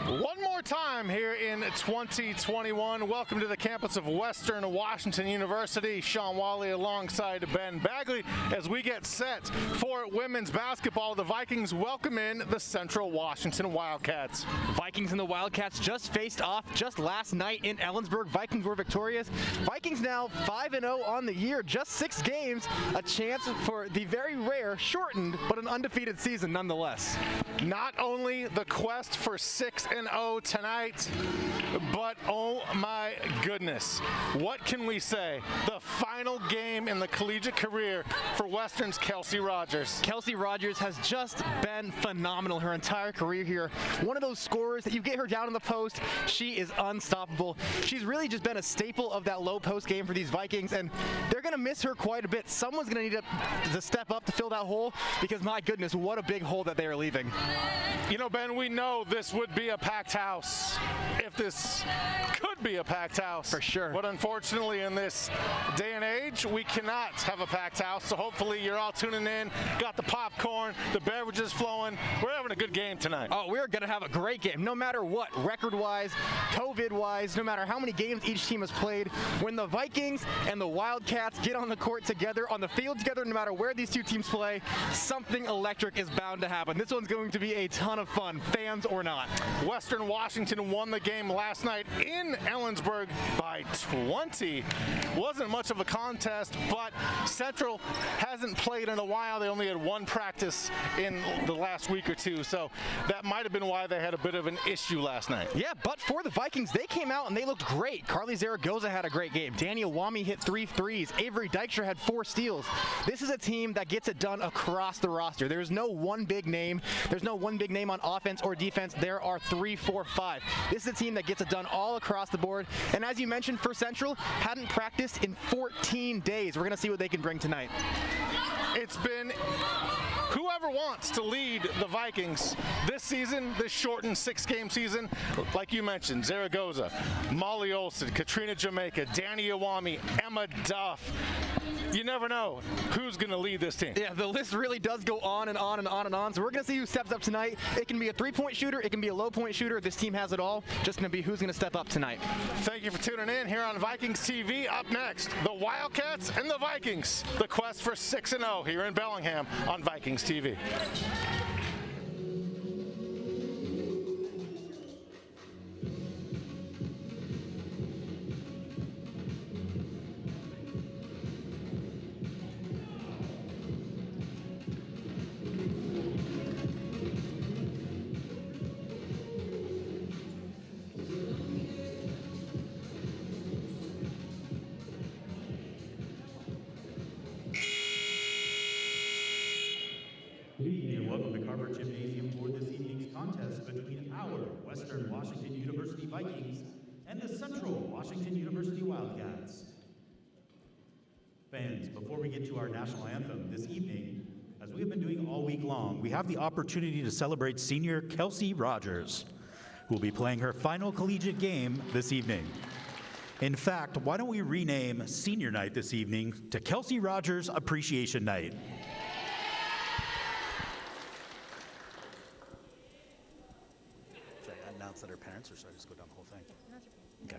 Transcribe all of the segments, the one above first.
One more time here in 2021. Welcome to the campus of Western Washington University. Shawn Walli alongside Ben Bagley as we get set for women's basketball. The Vikings welcome in the Central Washington Wildcats. Vikings and the Wildcats just faced off just last night in Ellensburg. Vikings were victorious. Vikings now 5-0 on the year, just 6 games, a chance for the very rare, shortened, but an undefeated season nonetheless. Not only the quest for 6-0 tonight, but oh my goodness, what can we say? The final game in the collegiate career for Western's Kelsey Rogers. Kelsey Rogers has just been phenomenal her entire career here. One of those scorers that you get her down in the post, she is unstoppable. She's really just been a staple of that low post game for these Vikings, and they're going to miss her quite a bit. Someone's going to need to step up to fill that hole, because my goodness, what a big hole that they are leaving. You know, Ben, we know this would be a packed house if this could be a packed house. For sure. But unfortunately, in this day and age, we cannot have a packed house. So hopefully you're all tuning in, got the popcorn, the beverages flowing. We're having a good game tonight. Oh, we're going to have a great game, no matter what, record-wise, COVID-wise, no matter how many games each team has played. When the Vikings and the Wildcats get on the court together, on the field together, no matter where these two teams play, something electric is bound to happen. This one's going to be a ton of fun, fans or not. Western Washington won the game last night in Ellensburg by 20. Wasn't much of a contest, but Central hasn't played in a while. They only had one practice in the last week or two, so that might have been why they had a bit of an issue last night. Yeah, but for the Vikings, they came out and they looked great. Carly Zaragoza had a great game. Danny Awami hit 3 threes. Avery Dykstra had 4 steals. This is a team that gets it done across the roster. There's no one big name. There's no one big name on offense or defense. There are 3, 4, 5. This is a team that gets it done all across the board. And as you mentioned, for Central, hadn't practiced in 14 days. We're going to see what they can bring tonight. It's been whoever wants to lead the Vikings this season, this shortened 6-game season. Like you mentioned, Zaragoza, Molly Olson, Katrina Jamaica, Danny Awami, Emma Duff. You never know who's going to lead this team. Yeah, the list really does go on and on and on and on. So we're going to see who steps up tonight. It can be a 3-point shooter. It can be a low-point shooter. This team has it all. Just going to be who's going to step up tonight. Thank you for tuning in here on Vikings TV. Up next, the Wildcats and the Vikings. The quest for 6-0 here in Bellingham on Vikings TV. Good evening and welcome to Carver Gym for this evening's contest between our Western Washington University Vikings and the Central Washington University Wildcats. Fans, before we get to our national anthem this evening, as we have been doing all week long, we have the opportunity to celebrate senior Kelsey Rogers, who will be playing her final collegiate game this evening. In fact, why don't we rename Senior Night this evening to Kelsey Rogers Appreciation Night. That her parents, or should I just go down the whole thing? Okay.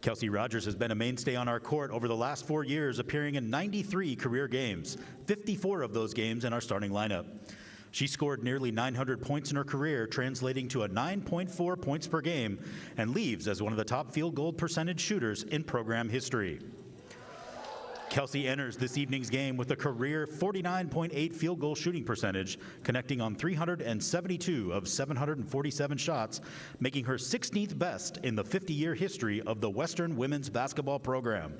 Kelsey Rogers has been a mainstay on our court over the last 4 years, appearing in 93 career games, 54 of those games in our starting lineup. She scored nearly 900 points in her career, translating to a 9.4 points per game, and leaves as one of the top field goal percentage shooters in program history. Kelsey enters this evening's game with a career 49.8 field goal shooting percentage, connecting on 372 of 747 shots, making her 16th best in the 50-year history of the Western women's basketball program.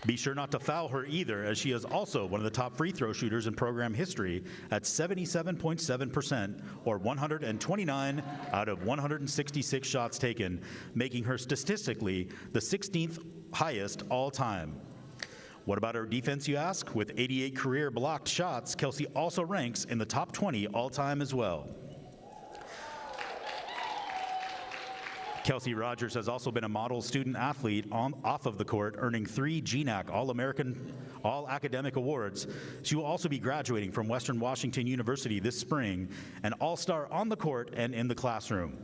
Be sure not to foul her either, as she is also one of the top free throw shooters in program history at 77.7%, or 129 out of 166 shots taken, making her statistically the 16th highest all time. What about her defense, you ask? With 88 career blocked shots, Kelsey also ranks in the top 20 all-time as well. Kelsey Rogers has also been a model student athlete off of the court, earning 3 GNAC All-American All-Academic Awards. She will also be graduating from Western Washington University this spring, an all-star on the court and in the classroom.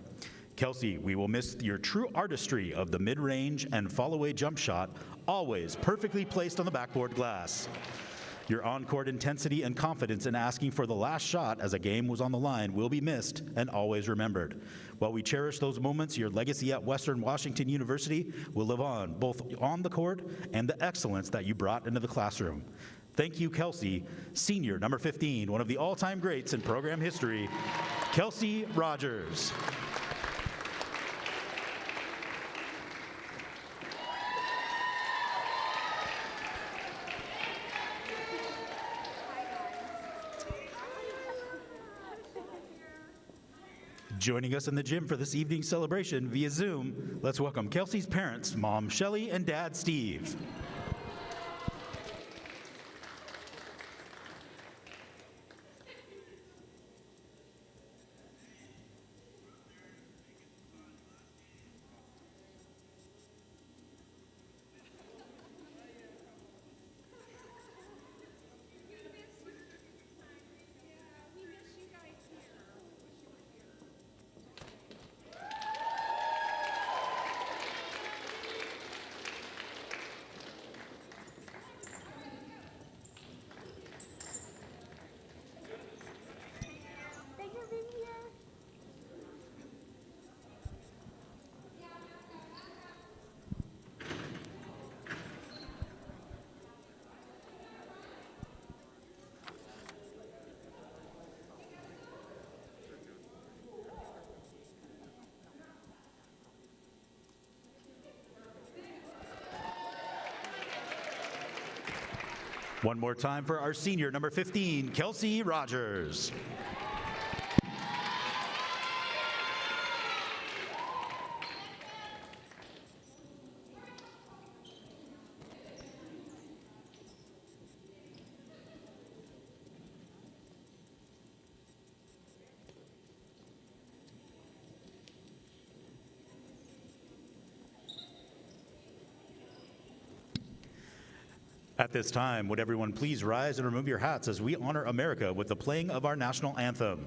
Kelsey, we will miss your true artistry of the mid-range and fall-away jump shot, always perfectly placed on the backboard glass. Your on-court intensity and confidence in asking for the last shot as a game was on the line will be missed and always remembered. While we cherish those moments, your legacy at Western Washington University will live on, both on the court and the excellence that you brought into the classroom. Thank you, Kelsey. Senior number 15, one of the all-time greats in program history, Kelsey Rogers. Joining us in the gym for this evening's celebration via Zoom, let's welcome Kelsey's parents, Mom Shelly and Dad Steve. One more time for our senior number 15, Kelsey Rogers. At this time, would everyone please rise and remove your hats as we honor America with the playing of our national anthem.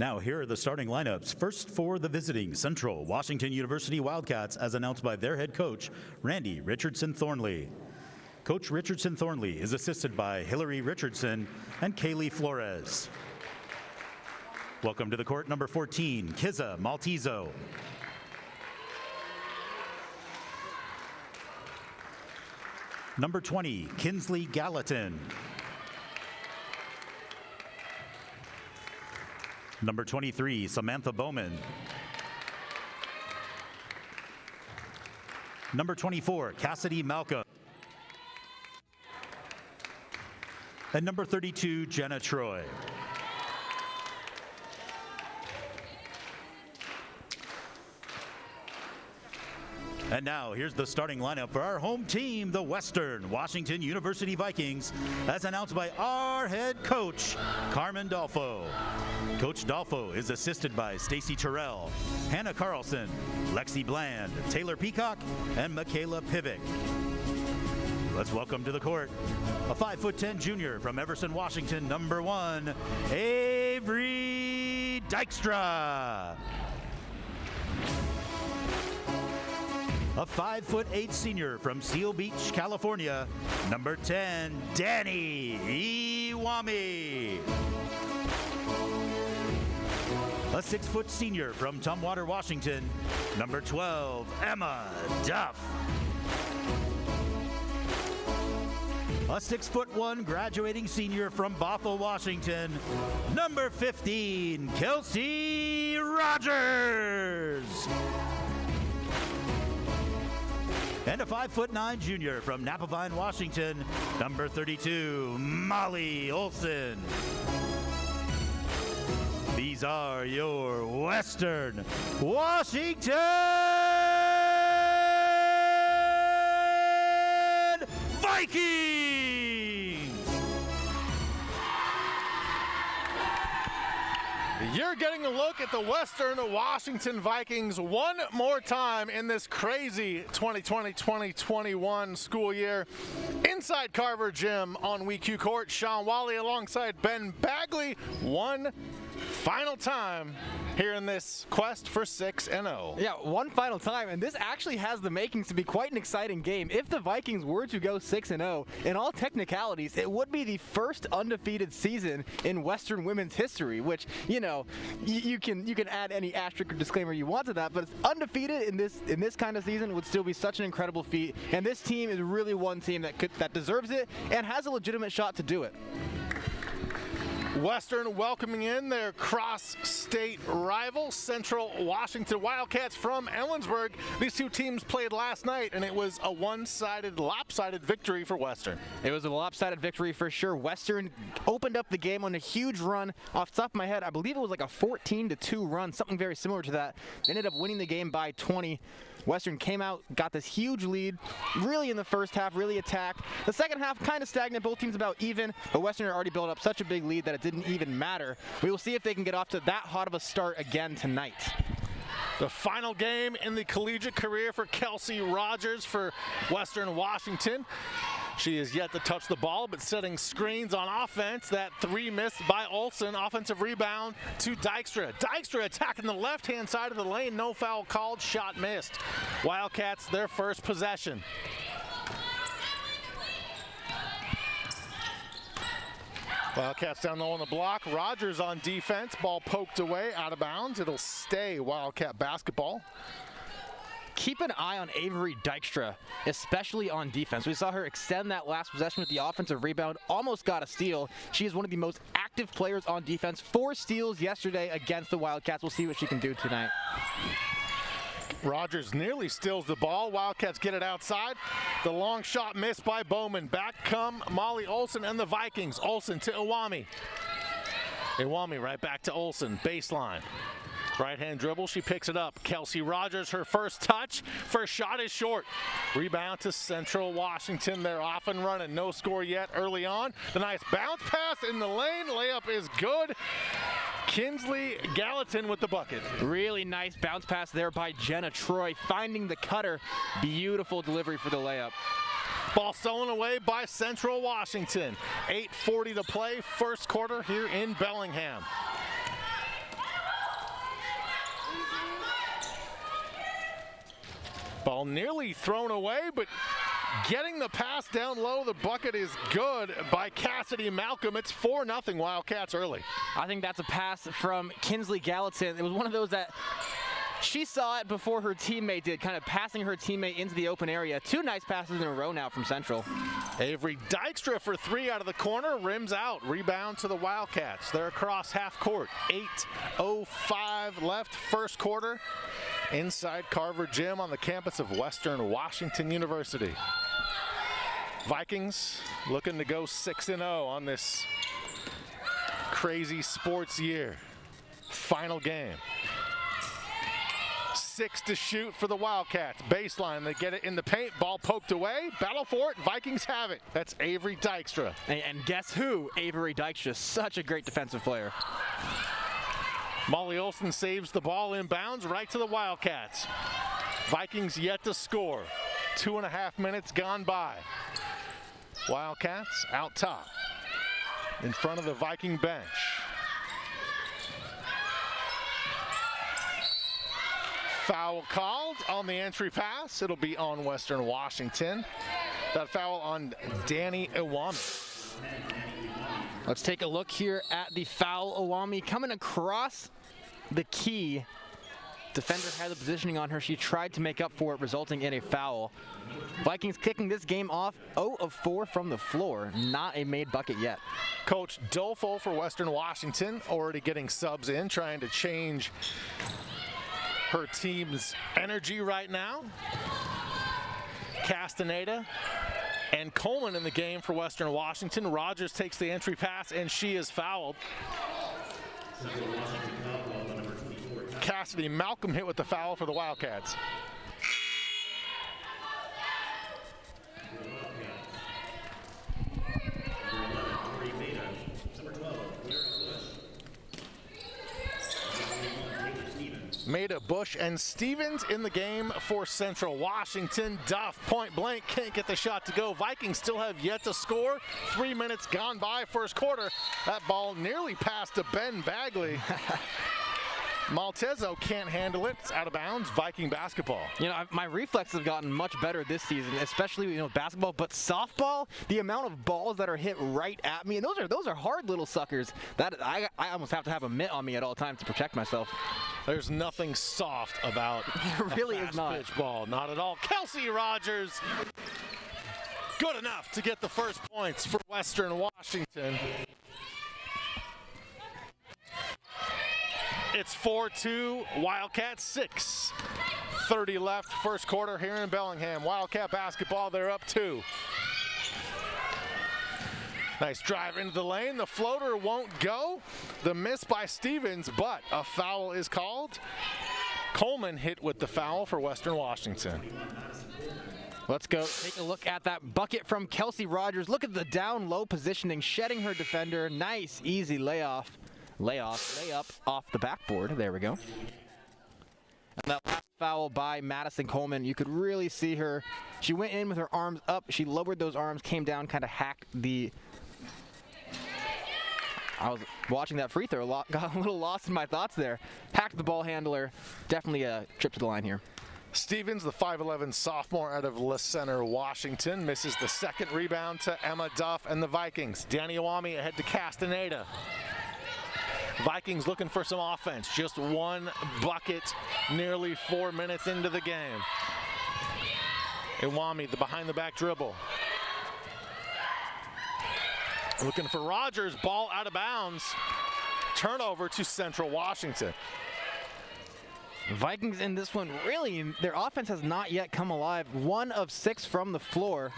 Now, here are the starting lineups. First for the visiting Central Washington University Wildcats, as announced by their head coach, Randy Richardson Thornley. Coach Richardson Thornley is assisted by Hillary Richardson and Kaylee Flores. Welcome to the court, number 14, Kiza Maltezo. Number 20, Kinsley Gallatin. Number 23, Samantha Bowman. Number 24, Cassidy Malcolm. and number 32, Jenna Troy. And now, here's the starting lineup for our home team, the Western Washington University Vikings, as announced by our head coach, Carmen Dolfo. Coach Dolfo is assisted by Stacy Terrell, Hannah Carlson, Lexi Bland, Taylor Peacock, and Michaela Pivick. Let's welcome to the court a 5'10" junior from Everson, Washington, number 1, Avery Dykstra. A 5'8" senior from Seal Beach, California, number 10, Danny Iwami. A 6' senior from Tumwater, Washington, number 12, Emma Duff. A 6'1" graduating senior from Bothell, Washington, number 15, Kelsey Rogers. And a 5'9" junior from Napavine, Washington, number 32, Molly Olson. These are your Western Washington Vikings! You're getting a look at the Western Washington Vikings one more time in this crazy 2020-2021 school year. Inside Carver Gym on WECU Court, Shawn Walli alongside Ben Bagley. One final time here in this quest for 6-0. Yeah, one final time, and this actually has the makings to be quite an exciting game. If the Vikings were to go 6-0, in all technicalities, it would be the first undefeated season in Western women's history, which, you know, you can add any asterisk or disclaimer you want to that, but it's undefeated in this kind of season would still be such an incredible feat, and this team is really one team that deserves it and has a legitimate shot to do it. Western welcoming in their cross-state rival, Central Washington Wildcats from Ellensburg. These two teams played last night, and it was a one-sided, lopsided victory for Western. It was a lopsided victory for sure. Western opened up the game on a huge run. Off the top of my head, I believe it was like a 14-2 run, something very similar to that. They ended up winning the game by 20. Western came out, got this huge lead, really in the first half, really attacked. The second half, kind of stagnant, both teams about even, but Western had already built up such a big lead that it didn't even matter. We will see if they can get off to that hot of a start again tonight. The final game in the collegiate career for Kelsey Rogers for Western Washington. She is yet to touch the ball, but setting screens on offense. That 3 missed by Olson. Offensive rebound to Dykstra. Dykstra attacking the left-hand side of the lane. No foul called. Shot missed. Wildcats, their first possession. Wildcats down low on the block. Rogers on defense. Ball poked away, out of bounds. It'll stay Wildcat basketball. Keep an eye on Avery Dykstra, especially on defense. We saw her extend that last possession with the offensive rebound, almost got a steal. She is one of the most active players on defense. 4 steals yesterday against the Wildcats. We'll see what she can do tonight. Rogers nearly steals the ball. Wildcats get it outside. The long shot missed by Bowman. Back come Molly Olson and the Vikings. Olson to Iwami. Iwami right back to Olson. Baseline. Right-hand dribble, she picks it up. Kelsey Rogers, her first touch. First shot is short. Rebound to Central Washington. They're off and running. No score yet early on. The nice bounce pass in the lane. Layup is good. Kinsley Gallatin with the bucket. Really nice bounce pass there by Jenna Troy, finding the cutter. Beautiful delivery for the layup. Ball stolen away by Central Washington. 8:40 to play, first quarter here in Bellingham. Ball nearly thrown away, but getting the pass down low, the bucket is good by Cassidy Malcolm. It's 4-0 Wildcats early. I think that's a pass from Kinsley Gallatin. It was one of those that she saw it before her teammate did, kind of passing her teammate into the open area. 2 nice passes in a row now from Central. Avery Dykstra for 3 out of the corner, rims out. Rebound to the Wildcats. They're across half court. 8:05 left, first quarter. Inside Carver Gym on the campus of Western Washington University. Vikings looking to go 6-0 on this crazy sports year. Final game. 6 to shoot for the Wildcats. Baseline, they get it in the paint. Ball poked away. Battle for it. Vikings have it. That's Avery Dykstra. And guess who? Avery Dykstra, such a great defensive player. Molly Olsen saves the ball inbounds right to the Wildcats. Vikings yet to score. 2.5 minutes gone by. Wildcats out top in front of the Viking bench. Foul called on the entry pass. It'll be on Western Washington. That foul on Danny Iwami. Let's take a look here at the foul. Iwami coming across the key. Defender had the positioning on her. She tried to make up for it, resulting in a foul. Vikings kicking this game off 0 of 4 from the floor. Not a made bucket yet. Coach Dolfo for Western Washington already getting subs in, trying to change her team's energy right now. Castaneda and Coleman in the game for Western Washington. Rogers takes the entry pass and she is fouled. Cassidy Malcolm hit with the foul for the Wildcats. Maida, Bush, and Stevens in the game for Central Washington. Duff, point blank, can't get the shot to go. Vikings still have yet to score. 3 minutes gone by first quarter. That ball nearly passed to Ben Bagley. Maltezo can't handle it. It's out of bounds. Viking basketball. You know, my reflexes have gotten much better this season, especially basketball. But softball, the amount of balls that are hit right at me, and those are hard little suckers. That I almost have to have a mitt on me at all times to protect myself. There's nothing soft about it really is not. Pitch ball. Not at all. Kelsey Rogers, good enough to get the first points for Western Washington. It's 4-2, Wildcats 6. 30 left, first quarter here in Bellingham. Wildcat basketball, they're up 2. Nice drive into the lane. The floater won't go. The miss by Stevens, but a foul is called. Coleman hit with the foul for Western Washington. Let's go take a look at that bucket from Kelsey Rogers. Look at the down low positioning, shedding her defender. Nice, easy layup off the backboard. There we go. And that last foul by Madison Coleman, you could really see her. She went in with her arms up. She lowered those arms, came down, kind of hacked the. I was watching that free throw, got a little lost in my thoughts there. Hacked the ball handler. Definitely a trip to the line here. Stevens, the 5'11 sophomore out of Le Center, Washington, misses the second rebound to Emma Duff and the Vikings. Danny Iwami ahead to Castaneda. Vikings looking for some offense. Just one bucket, nearly 4 minutes into the game. Iwami, the behind-the-back dribble. Looking for Rogers, ball out of bounds. Turnover to Central Washington. Vikings in this one, really, their offense has not yet come alive. 1 of 6 from the floor.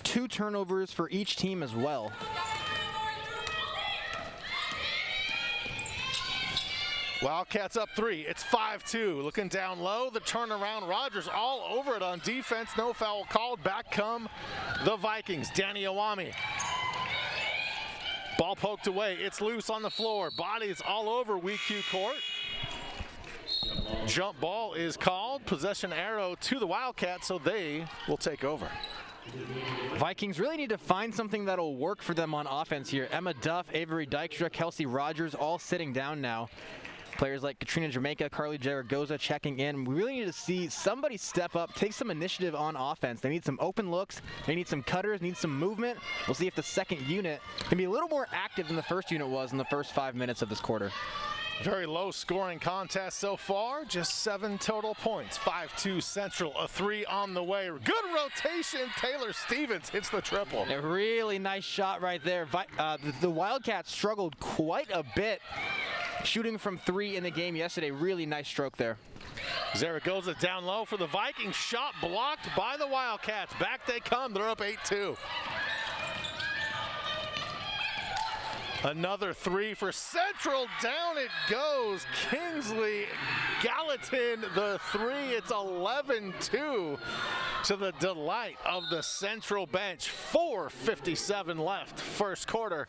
2 turnovers for each team as well. Wildcats up 3. It's 5-2. Looking down low. The turnaround. Rogers all over it on defense. No foul called. Back come the Vikings. Danny Iwami. Ball poked away. It's loose on the floor. Bodies all over WECU Court. Jump ball is called. Possession arrow to the Wildcats, so they will take over. Vikings really need to find something that'll work for them on offense here. Emma Duff, Avery Dykstra, Kelsey Rogers all sitting down now. Players like Katrina Jamaica, Carly Zaragoza checking in. We really need to see somebody step up, take some initiative on offense. They need some open looks, they need some cutters, need some movement. We'll see if the second unit can be a little more active than the first unit was in the first 5 minutes of this quarter. Very low scoring contest so far, just 7 total points. 5-2 Central, a 3 on the way. Good rotation, Taylor Stevens hits the triple. A really nice shot right there. The Wildcats struggled quite a bit shooting from 3 in the game yesterday. Really nice stroke there. Zaragoza down low for the Vikings. Shot blocked by the Wildcats. Back they come. They're up 8-2. Another 3 for Central. Down it goes. Kingsley Gallatin, the 3. It's 11-2 to the delight of the Central bench. 4:57 left, first quarter.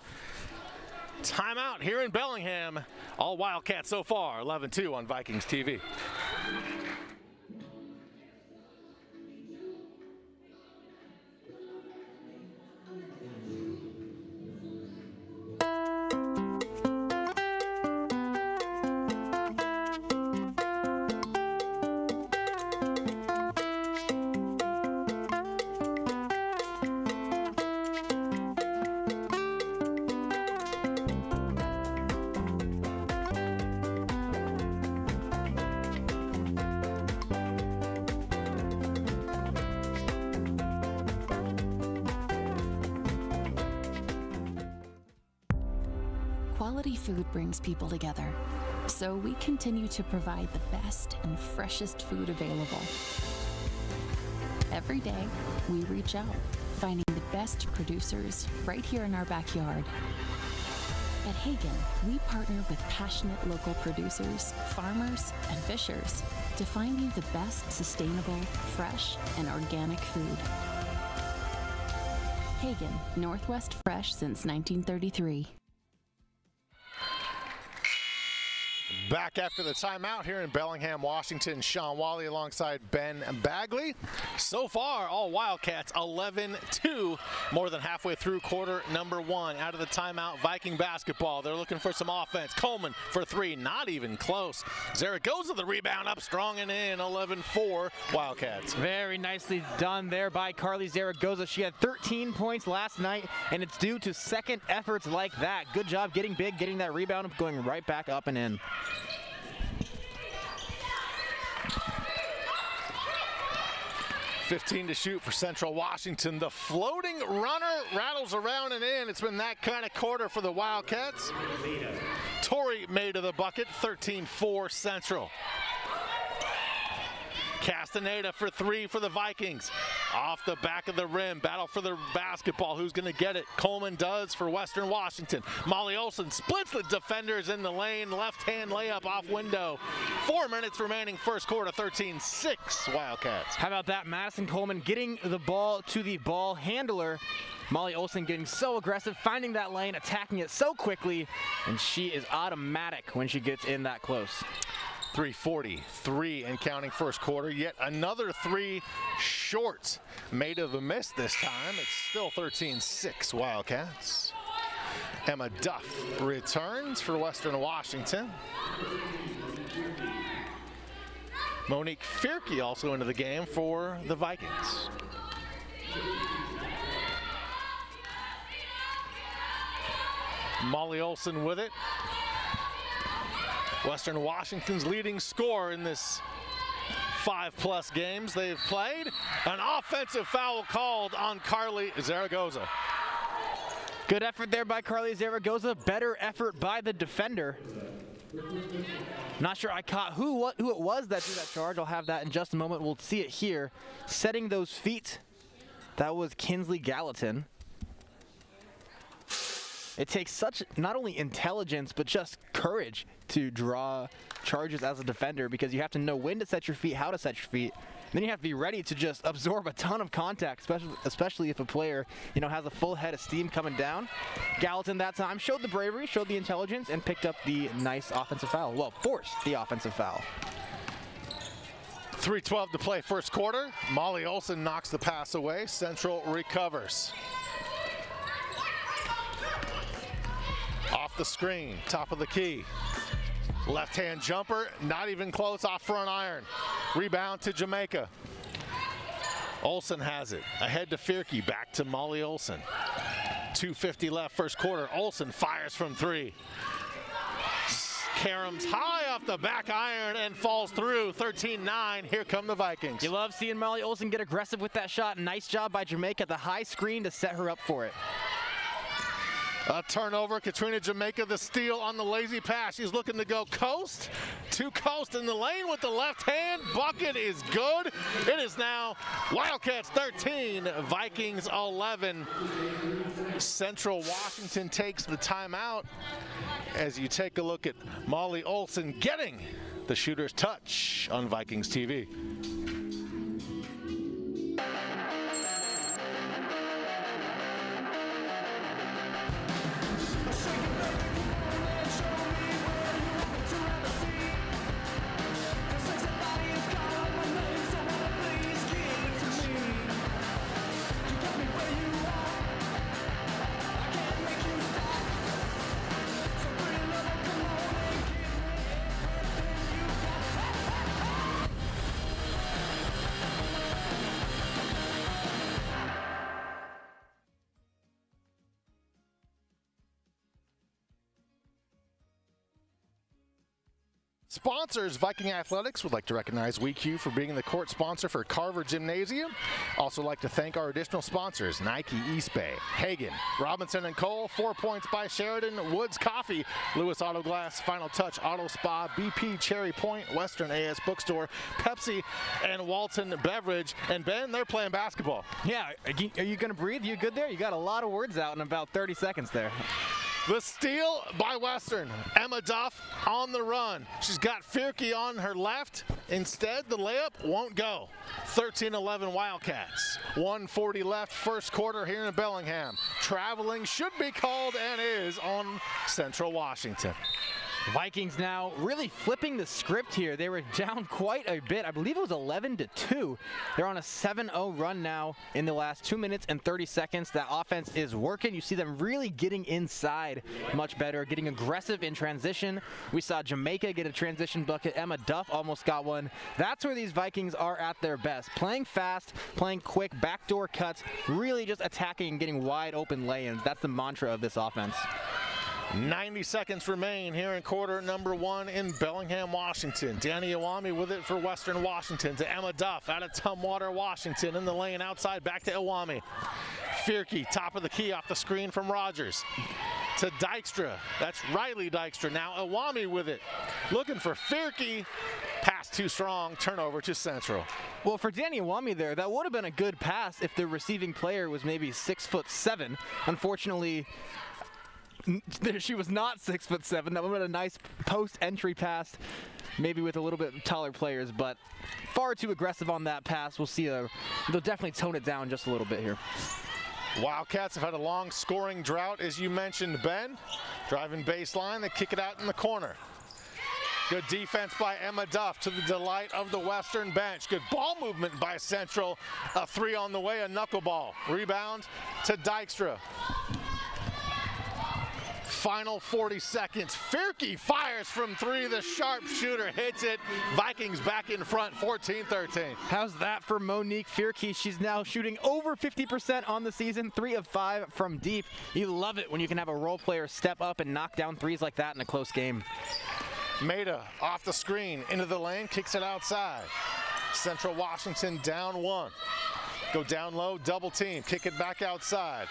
Timeout here in Bellingham. All Wildcats so far, 11-2 on Vikings TV. Quality food brings people together, so we continue to provide the best and freshest food available. Every day, we reach out, finding the best producers right here in our backyard. At Hagen, we partner with passionate local producers, farmers, and fishers to find you the best sustainable, fresh, and organic food. Hagen, Northwest Fresh since 1933. Back after the timeout here in Bellingham, Washington. Shawn Walli alongside Ben Bagley. So far, all Wildcats 11-2, more than halfway through quarter number 1. Out of the timeout, Viking basketball. They're looking for some offense. Coleman for 3, not even close. Zaragoza the rebound up strong and in, 11-4 Wildcats. Very nicely done there by Carly Zaragoza. She had 13 points last night, and it's due to second efforts like that. Good job getting big, getting that rebound, going right back up and in. .15 to shoot for Central Washington. The floating runner rattles around and in. It's been that kind of quarter for the Wildcats. Torrey made of the bucket, 13-4 Central. Castaneda for 3 for the Vikings. Off the back of the rim, battle for the basketball. Who's going to get it? Coleman does for Western Washington. Molly Olson splits the defenders in the lane. Left-hand layup off window. 4 minutes remaining, first quarter, 13-6 Wildcats. How about that? Madison Coleman getting the ball to the ball handler. Molly Olson getting so aggressive, finding that lane, attacking it so quickly, and she is automatic when she gets in that close. 3:43 and counting first quarter. Yet another 3 short. Made of a miss this time. It's still 13-6 Wildcats. Emma Duff returns for Western Washington. Monique Fierke also into the game for the Vikings. Molly Olson with it. Western Washington's leading scorer in this 5+ games they've played. An offensive foul called on Carly Zaragoza. Good effort there by Carly Zaragoza. Better effort by the defender. Not sure I caught who it was that threw that charge. I'll have that in just a moment. We'll see it here. Setting those feet. That was Kingsley Gallatin. It takes such not only intelligence, but just courage to draw charges as a defender, because you have to know when to set your feet, how to set your feet. And then you have to be ready to just absorb a ton of contact, especially if a player, has a full head of steam coming down. Gallatin that time showed the bravery, showed the intelligence, and picked up the nice offensive foul. Well, forced the offensive foul. 3:12 to play first quarter. Molly Olson knocks the pass away. Central recovers. Off the screen, top of the key. Left-hand jumper, not even close, off front iron. Rebound to Jamaica. Olson has it. Ahead to Fierke, back to Molly Olson. 2:50 left, first quarter. Olson fires from 3. Karams high off the back iron and falls through. 13-9. Here come the Vikings. You love seeing Molly Olson get aggressive with that shot. Nice job by Jamaica at the high screen to set her up for it. A turnover. Katrina Jamaica, the steal on the lazy pass. She's looking to go coast to coast in the lane with the left hand. Bucket is good. It is now Wildcats 13, Vikings 11. Central Washington takes the timeout as you take a look at Molly Olson getting the shooter's touch on Vikings TV. Sponsors, Viking Athletics would like to recognize WECU for being the court sponsor for Carver Gymnasium. Also like to thank our additional sponsors, Nike East Bay, Hagen, Robinson & Cole, 4 Points by Sheridan, Woods Coffee, Lewis Auto Glass, Final Touch Auto Spa, BP Cherry Point, Western AS Bookstore, Pepsi, and Walton Beverage. And Ben, they're playing basketball. Yeah, are you going to breathe? You good there? You got a lot of words out in about 30 seconds there. The steal by Western. Emma Duff on the run. She's got Fierke on her left. Instead, the layup won't go. 13-11 Wildcats. 1:40 left, first quarter here in Bellingham. Traveling should be called and is on Central Washington. Vikings now really flipping the script here. They were down quite a bit. I believe it was 11-2. They're on a 7-0 run now in the last 2 minutes and 30 seconds. That offense is working. You see them really getting inside much better, getting aggressive in transition. We saw Jamaica get a transition bucket. Emma Duff almost got one. That's where these Vikings are at their best. Playing fast, playing quick, backdoor cuts, really just attacking and getting wide open lay-ins. That's the mantra of this offense. 90 seconds remain here in quarter number one in Bellingham, Washington. Danny Iwami with it for Western Washington to Emma Duff out of Tumwater, Washington in the lane outside, back to Iwami. Fierke, top of the key off the screen from Rogers to Dykstra. That's Riley Dykstra now. Iwami with it, looking for Fierke. Pass too strong, turnover to Central. Well, for Danny Iwami there, that would have been a good pass if the receiving player was maybe 6'7". Unfortunately, she was not 6'7". That would have been a nice post-entry pass, maybe with a little bit taller players, but far too aggressive on that pass. We'll see. They'll definitely tone it down just a little bit here. Wildcats have had a long scoring drought, as you mentioned, Ben. Driving baseline, they kick it out in the corner. Good defense by Emma Duff to the delight of the Western bench. Good ball movement by Central. A three on the way, a knuckleball. Rebound to Dykstra. Final 40 seconds. Fierke fires from three. The sharpshooter hits it. Vikings back in front, 14-13. How's that for Monique Fierke? She's now shooting over 50% on the season, 3 of 5 from deep. You love it when you can have a role player step up and knock down threes like that in a close game. Maida off the screen, into the lane, kicks it outside. Central Washington down one. Go down low, double team, kick it back outside.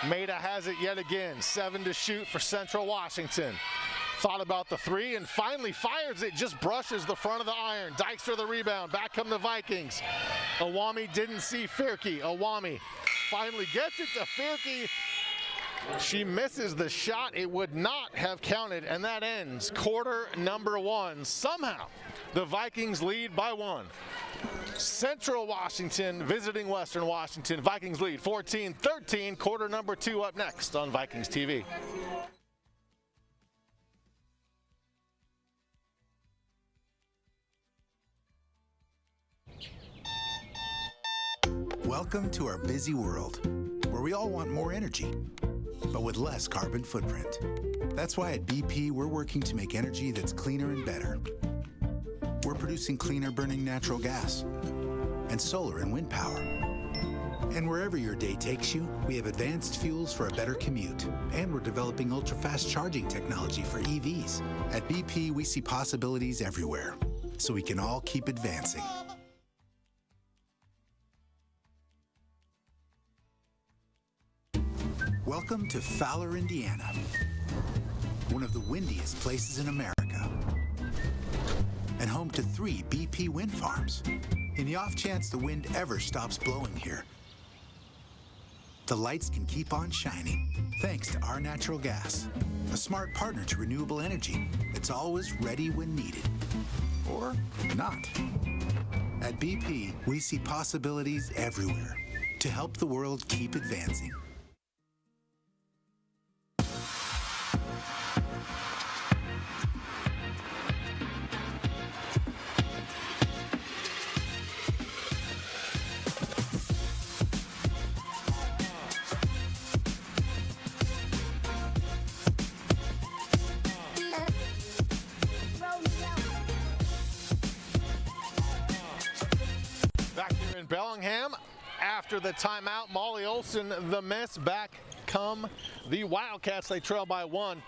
Maida has it yet again. 7 to shoot for Central Washington. Thought about the three and finally fires it. Just brushes the front of the iron. Dykstra the rebound. Back come the Vikings. Iwami didn't see Fierke. Iwami finally gets it to Fierke. She misses the shot. It would not have counted, and that ends quarter number one. Somehow, the Vikings lead by 1. Central Washington visiting Western Washington. Vikings lead 14-13. Quarter number 2 up next on Vikings TV. Welcome to our busy world, where we all want more energy, but with less carbon footprint. That's why at BP, we're working to make energy that's cleaner and better. We're producing cleaner burning natural gas and solar and wind power. And wherever your day takes you, we have advanced fuels for a better commute. And we're developing ultra-fast charging technology for EVs. At BP, we see possibilities everywhere, so we can all keep advancing. Welcome to Fowler, Indiana, one of the windiest places in America, and home to 3 BP wind farms. In the off chance the wind ever stops blowing here, the lights can keep on shining thanks to our natural gas, a smart partner to renewable energy that's always ready when needed. Or not. At BP, we see possibilities everywhere to help the world keep advancing. Bellingham after the timeout. Molly Olson the miss. Back come the Wildcats. They trail by 1.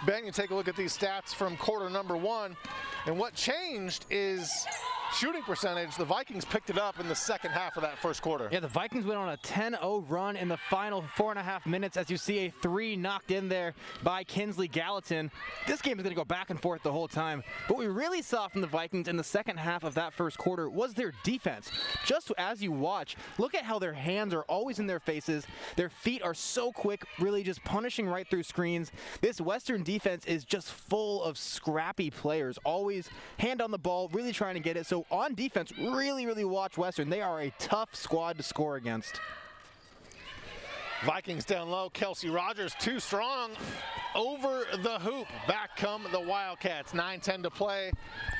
Ben, you take a look at these stats from quarter number 1, and what changed is shooting percentage. The Vikings picked it up in the second half of that first quarter. Yeah, the Vikings went on a 10-0 run in the final 4.5 minutes as you see a 3 knocked in there by Kinsley Gallatin. This game is going to go back and forth the whole time. What we really saw from the Vikings in the second half of that first quarter was their defense. Just as you watch, look at how their hands are always in their faces. Their feet are so quick, really just punishing right through screens. This Western defense is just full of scrappy players, always hand on the ball, really trying to get it. So on defense, really watch Western. They are a tough squad to score against. Vikings down low. Kelsey Rogers too strong over the hoop. Back come the Wildcats. 9:10 to play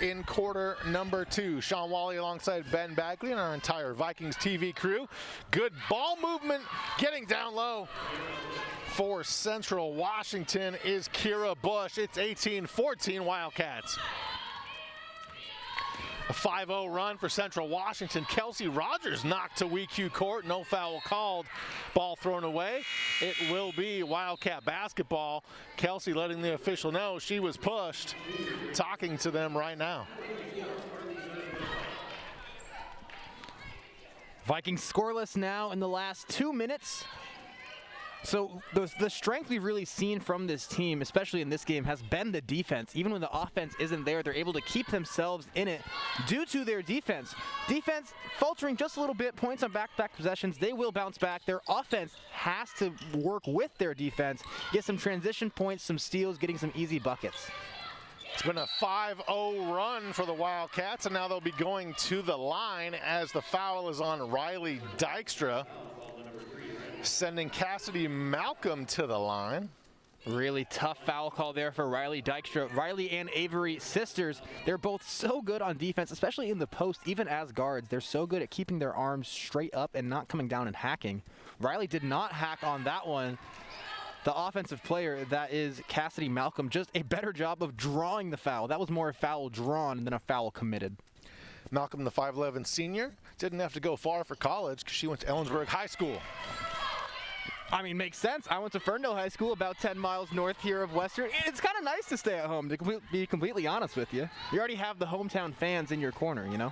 in quarter number 2. Shawn Walli alongside Ben Bagley and our entire Vikings TV crew. Good ball movement getting down low. For Central Washington is Kira Bush. It's 18-14 Wildcats. A 5-0 run for Central Washington. Kelsey Rogers knocked to WECU Court. No foul called. Ball thrown away. It will be Wildcat basketball. Kelsey letting the official know she was pushed. Talking to them right now. Vikings scoreless now in the last 2 minutes. So the strength we've really seen from this team, especially in this game, has been the defense. Even when the offense isn't there, they're able to keep themselves in it due to their defense. Defense faltering just a little bit, points on back-to-back possessions. They will bounce back. Their offense has to work with their defense, get some transition points, some steals, getting some easy buckets. It's been a 5-0 run for the Wildcats, and now they'll be going to the line as the foul is on Riley Dykstra, sending Cassidy Malcolm to the line. Really tough foul call there for Riley Dykstra. Riley and Avery, sisters, they're both so good on defense, especially in the post, even as guards. They're so good at keeping their arms straight up and not coming down and hacking. Riley did not hack on that one. The offensive player, that is Cassidy Malcolm, just a better job of drawing the foul. That was more a foul drawn than a foul committed. Malcolm, the 5'11 senior, didn't have to go far for college because she went to Ellensburg High School. I mean, makes sense. I went to Ferndale High School, about 10 miles north here of Western. It's kind of nice to stay at home, to be completely honest with you. You already have the hometown fans in your corner, you know?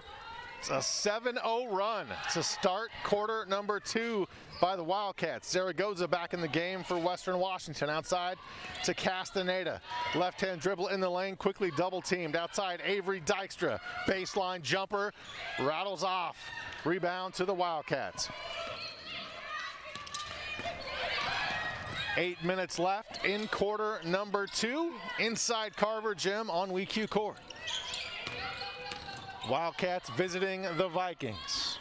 It's a 7-0 run to start quarter number 2 by the Wildcats. Zaragoza back in the game for Western Washington. Outside to Castaneda. Left-hand dribble in the lane, quickly double-teamed. Outside, Avery Dykstra. Baseline jumper, rattles off. Rebound to the Wildcats. 8 minutes left in quarter number 2 inside Carver Gym on WECU Court. Wildcats visiting the Vikings.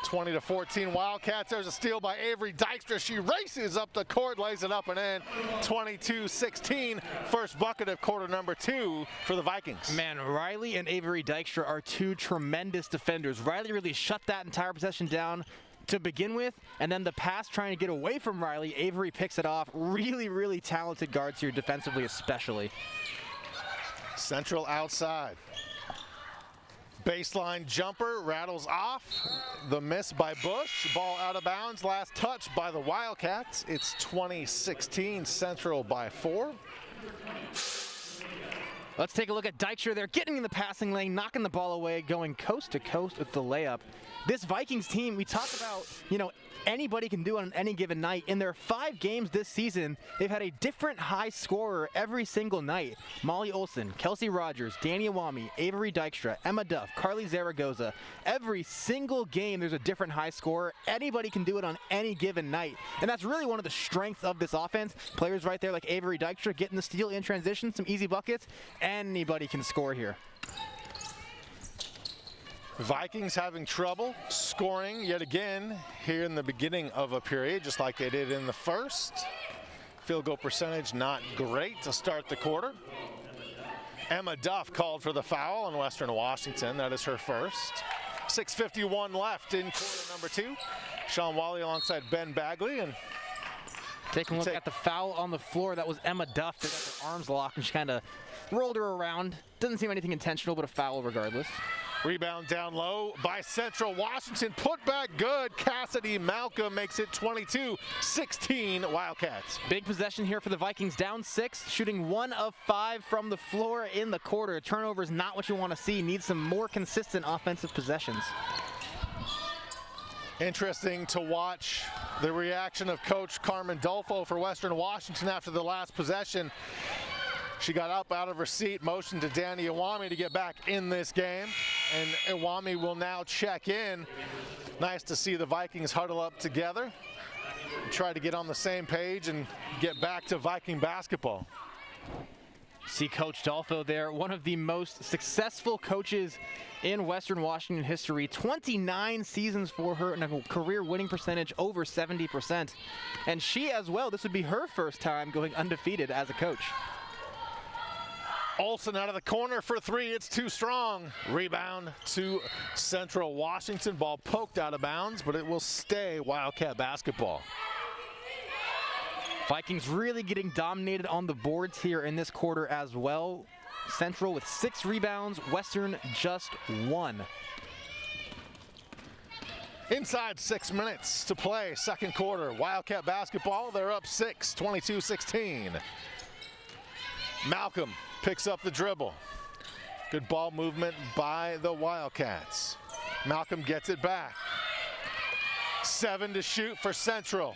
20-14 Wildcats. There's a steal by Avery Dykstra. She races up the court, lays it up and in. 22-16. First bucket of quarter number 2 for the Vikings. Man, Riley and Avery Dykstra are 2 tremendous defenders. Riley really shut that entire possession down to begin with, and then the pass trying to get away from Riley, Avery picks it off. Really talented guards here defensively especially. Central outside. Baseline jumper rattles off. The miss by Bush. Ball out of bounds. Last touch by the Wildcats. It's 20-16 Central by 4. Let's take a look at Dykstra. They're getting in the passing lane, knocking the ball away, going coast to coast with the layup. This Vikings team, we talk about, anybody can do on any given night. In their 5 games this season, they've had a different high scorer every single night. Molly Olson, Kelsey Rogers, Danny Awami, Avery Dykstra, Emma Duff, Carly Zaragoza. Every single game there's a different high scorer. Anybody can do it on any given night. And that's really one of the strengths of this offense. Players right there like Avery Dykstra getting the steal in transition, some easy buckets. Anybody can score here. Vikings having trouble scoring yet again here in the beginning of a period, just like they did in the first. Field goal percentage not great to start the quarter. Emma Duff called for the foul on Western Washington. That is her first. 6:51 left in quarter number 2. Shawn Walli alongside Ben Bagley. And taking a look at the foul on the floor, that was Emma Duff. They got their arms locked and she kind of rolled her around. Doesn't seem anything intentional, but a foul regardless. Rebound down low by Central Washington. Put back good. Cassidy Malcolm makes it 22-16 Wildcats. Big possession here for the Vikings, down 6, shooting 1 of 5 from the floor in the quarter. Turnover is not what you want to see. Need some more consistent offensive possessions. Interesting to watch the reaction of Coach Carmen Dolfo for Western Washington after the last possession. She got up out of her seat, motioned to Danny Awami to get back in this game, and Awami will now check in. Nice to see the Vikings huddle up together, try to get on the same page and get back to Viking basketball. See Coach Dolfo there, one of the most successful coaches in Western Washington history. 29 seasons for her and a career winning percentage over 70%. And she as well, this would be her first time going undefeated as a coach. Olsen out of the corner for 3. It's too strong. Rebound to Central Washington. Ball poked out of bounds, but it will stay Wildcat basketball. Vikings really getting dominated on the boards here in this quarter as well. Central with 6 rebounds, Western just 1. Inside 6 minutes to play, second quarter. Wildcat basketball, they're up 6, 22-16. Malcolm picks up the dribble. Good ball movement by the Wildcats. Malcolm gets it back. 7 to shoot for Central.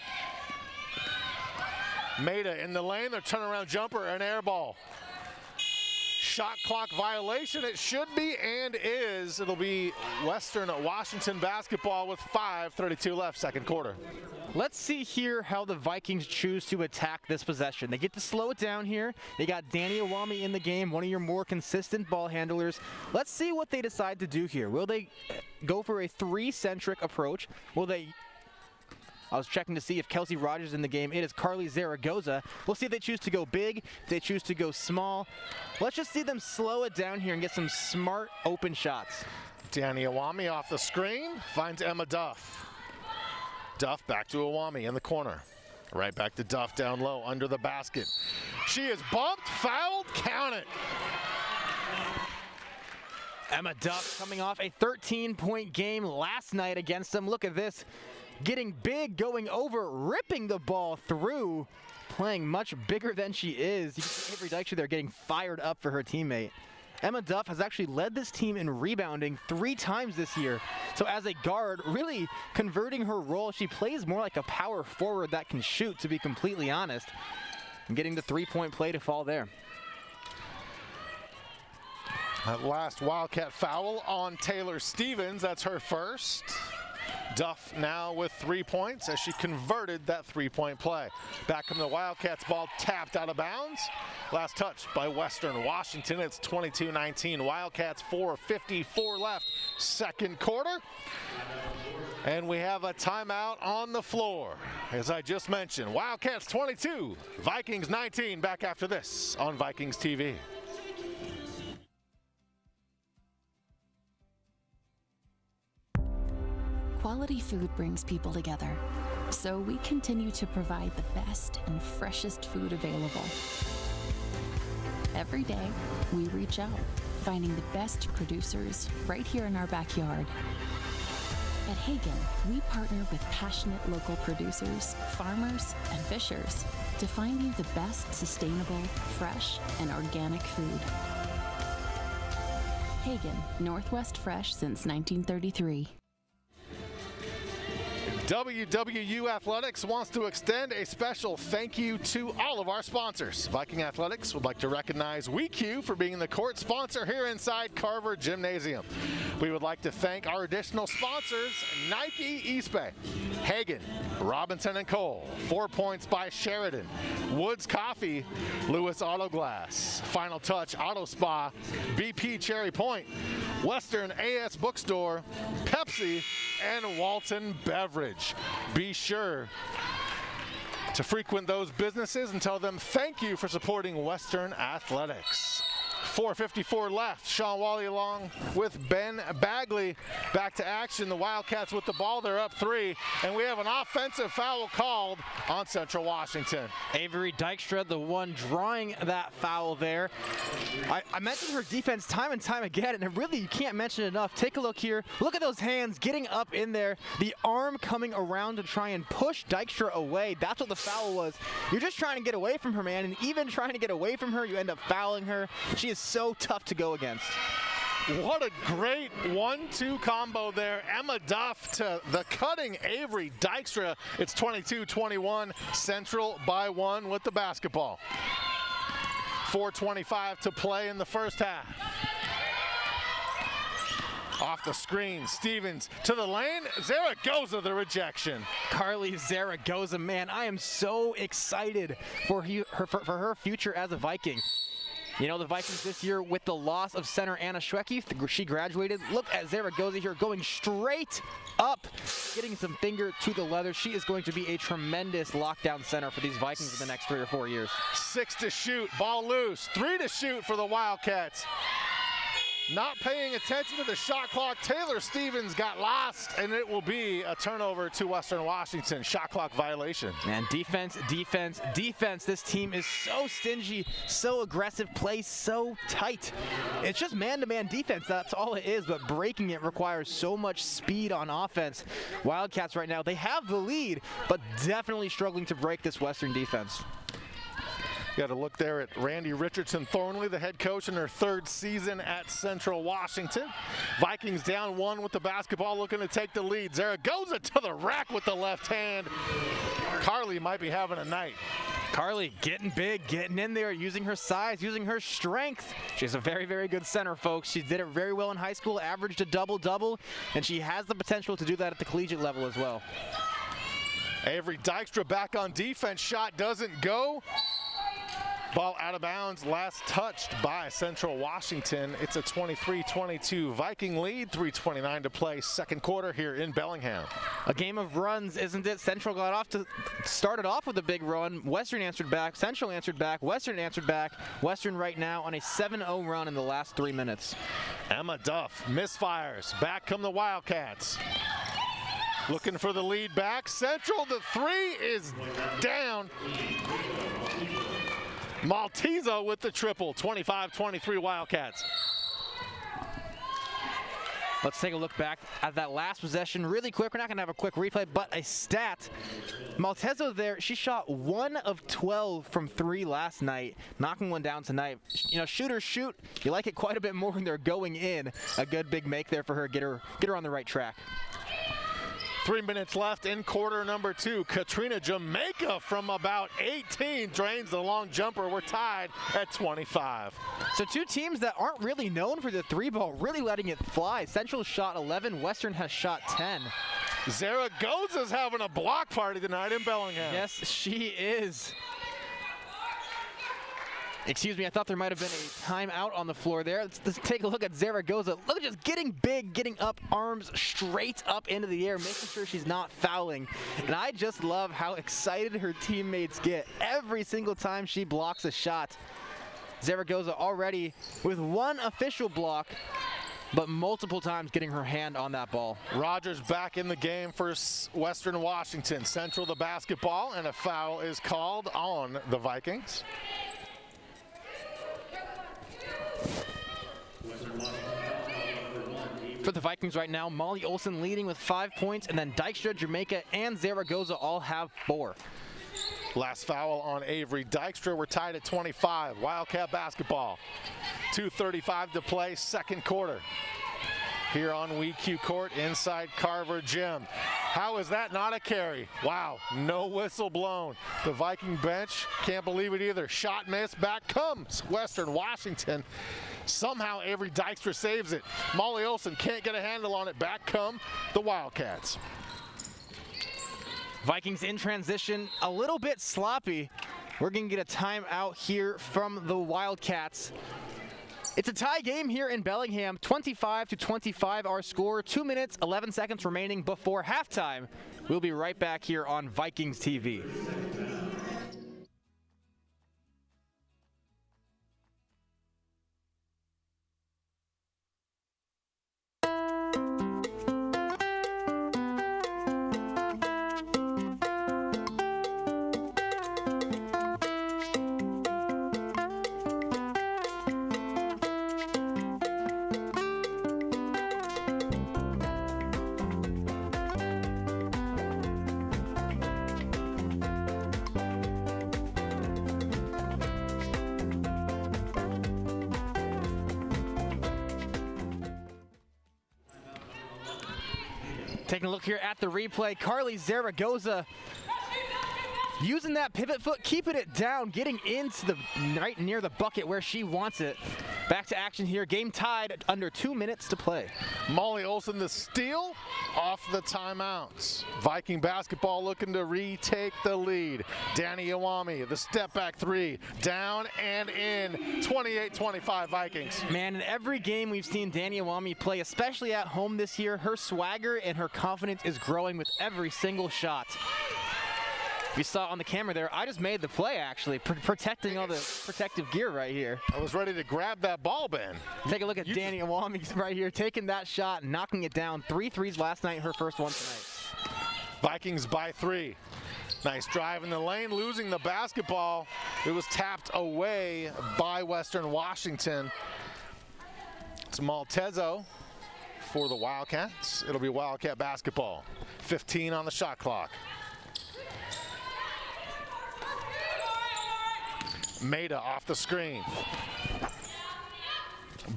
Maida in the lane, their turnaround jumper, an air ball. Shot clock violation, it should be and is. It'll be Western Washington basketball with 5:32 left, second quarter. Let's see here how the Vikings choose to attack this possession. They get to slow it down here. They got Danny Awami in the game, one of your more consistent ball handlers. Let's see what they decide to do here. Will they go for a 3-centric approach? Will they... I was checking to see if Kelsey Rogers is in the game. It is Carly Zaragoza. We'll see if they choose to go big, if they choose to go small. Let's just see them slow it down here and get some smart open shots. Danny Awami off the screen, finds Emma Duff. Duff back to Awami in the corner. Right back to Duff down low under the basket. She is bumped, fouled, count it. Emma Duff coming off a 13-point game last night against them. Look at this. Getting big, going over, ripping the ball through, playing much bigger than she is. You can see Avery Dykstra there getting fired up for her teammate. Emma Duff has actually led this team in rebounding 3 times this year. So as a guard, really converting her role, she plays more like a power forward that can shoot, to be completely honest. And getting the 3-point play to fall there. That last Wildcat foul on Taylor Stevens, that's her first. Duff now with 3 points as she converted that 3-point play. Back from the Wildcats, ball tapped out of bounds. Last touch by Western Washington. It's 22-19. Wildcats 4:54 left, second quarter. And we have a timeout on the floor. As I just mentioned, Wildcats 22, Vikings 19. Back after this on Vikings TV. Quality food brings people together, so we continue to provide the best and freshest food available. Every day, we reach out, finding the best producers right here in our backyard. At Hagen, we partner with passionate local producers, farmers, and fishers to find you the best sustainable, fresh, and organic food. Hagen, Northwest Fresh since 1933. WWU Athletics wants to extend a special thank you to all of our sponsors. Viking Athletics would like to recognize WECU for being the court sponsor here inside Carver Gymnasium. We would like to thank our additional sponsors, Nike East Bay, Hagen, Robinson & Cole, 4 Points by Sheridan, Woods Coffee, Lewis Auto Glass, Final Touch Auto Spa, BP Cherry Point, Western AS Bookstore, Pepsi, and Walton Beverage. Be sure to frequent those businesses and tell them thank you for supporting Western Athletics. 4:54 left. Shawn Walli along with Ben Bagley. Back to action. The Wildcats with the ball. They're up 3. And we have an offensive foul called on Central Washington. Avery Dykstra, the one drawing that foul there. I mentioned her defense time and time again, and really you can't mention it enough. Take a look here. Look at those hands getting up in there. The arm coming around to try and push Dykstra away. That's what the foul was. You're just trying to get away from her, man. And even trying to get away from her, you end up fouling her. She is so tough to go against. What a great 1-2 combo there. Emma Duff to the cutting Avery Dykstra. It's 22-21, Central by 1 with the basketball. 4:25 to play in the first half. Off the screen, Stevens to the lane. Zaragoza the rejection. Carly Zaragoza, man, I am so excited for her future as a Viking. You know, the Vikings this year with the loss of center Anna Schwecke, she graduated. Look at Zaragoza here going straight up, getting some finger to the leather. She is going to be a tremendous lockdown center for these Vikings in the next 3 or 4 years. 6 to shoot, ball loose, 3 to shoot for the Wildcats. Not paying attention to the shot clock. Taylor Stevens got lost, and it will be a turnover to Western Washington. Shot clock violation. Man, defense, defense, defense. This team is so stingy, so aggressive, plays so tight. It's just man-to-man defense. That's all it is, but breaking it requires so much speed on offense. Wildcats right now, they have the lead, but definitely struggling to break this Western defense. Got to look there at Randy Richardson Thornley, the head coach in her 3rd season at Central Washington. Vikings down 1 with the basketball, looking to take the lead. Zaragoza to the rack with the left hand. Carly might be having a night. Carly getting big, getting in there, using her size, using her strength. She's a very, very good center, folks. She did it very well in high school, averaged a double-double, and she has the potential to do that at the collegiate level as well. Avery Dykstra back on defense. Shot doesn't go. Ball out of bounds, last touched by Central Washington. It's a 23-22 Viking lead, 3:29 to play, second quarter here in Bellingham. A game of runs, isn't it? Central started off with a big run. Western answered back, Central answered back, Western answered back. Western right now on a 7-0 run in the last 3 minutes. Emma Duff misfires. Back come the Wildcats. Looking for the lead back. Central, the 3 is down. Malteser with the triple, 25-23 Wildcats. Let's take a look back at that last possession really quick. We're not going to have a quick replay, but a stat. Malteser there, she shot 1 of 12 from 3 last night, knocking one down tonight. You know, shooters shoot. You like it quite a bit more when they're going in. A good big make there for her, get her on the right track. 3 minutes left in quarter number 2. Katrina Jamaica from about 18 drains the long jumper. We're tied at 25. So 2 teams that aren't really known for the 3-ball, really letting it fly. Central shot 11, Western has shot 10. Zaragoza's having a block party tonight in Bellingham. Yes, she is. Excuse me, I thought there might have been a timeout on the floor there. Let's take a look at Zaragoza. Look at just getting big, getting up, arms straight up into the air, making sure she's not fouling. And I just love how excited her teammates get every single time she blocks a shot. Zaragoza already with 1 official block, but multiple times getting her hand on that ball. Rogers back in the game for Western Washington. Central the basketball, and a foul is called on the Vikings. For the Vikings right now, Molly Olsen leading with 5 points, and then Dykstra, Jamaica, and Zaragoza all have 4. Last foul on Avery Dykstra. We're tied at 25. Wildcat basketball. 2:35 to play, second quarter. here on WECU Court inside Carver Gym. How is that not a carry? Wow, no whistle blown. The Viking bench can't believe it either. Shot missed, back comes Western Washington. Somehow Avery Dykstra saves it. Molly Olson can't get a handle on it. Back come the Wildcats. Vikings in transition, a little bit sloppy. We're going to get a timeout here from the Wildcats. It's a tie game here in Bellingham, 25-25 our score, 2 minutes, 11 seconds remaining before halftime. We'll be right back here on Vikings TV. Taking a look here at the replay, Carly Zaragoza using that pivot foot, keeping it down, getting into the right near the bucket where she wants it. Back to action here, game tied, under 2 minutes to play. Molly Olson the steal off the timeouts. Viking basketball looking to retake the lead. Danny Iwami, the step back three, down and in, 28-25 Vikings. Man, in every game we've seen Danny Iwami play, especially at home this year, her swagger and her confidence is growing with every single shot. You saw on the camera there, I just made the play actually, protecting all the protective gear right here. I was ready to grab that ball, Ben. Take a look at Danny Iwami right here, taking that shot, knocking it down. 3 threes last night, her first one tonight. Vikings by 3. Nice drive in the lane, losing the basketball. It was tapped away by Western Washington. It's Maltezo for the Wildcats. It'll be Wildcat basketball. 15 on the shot clock. Maida off the screen.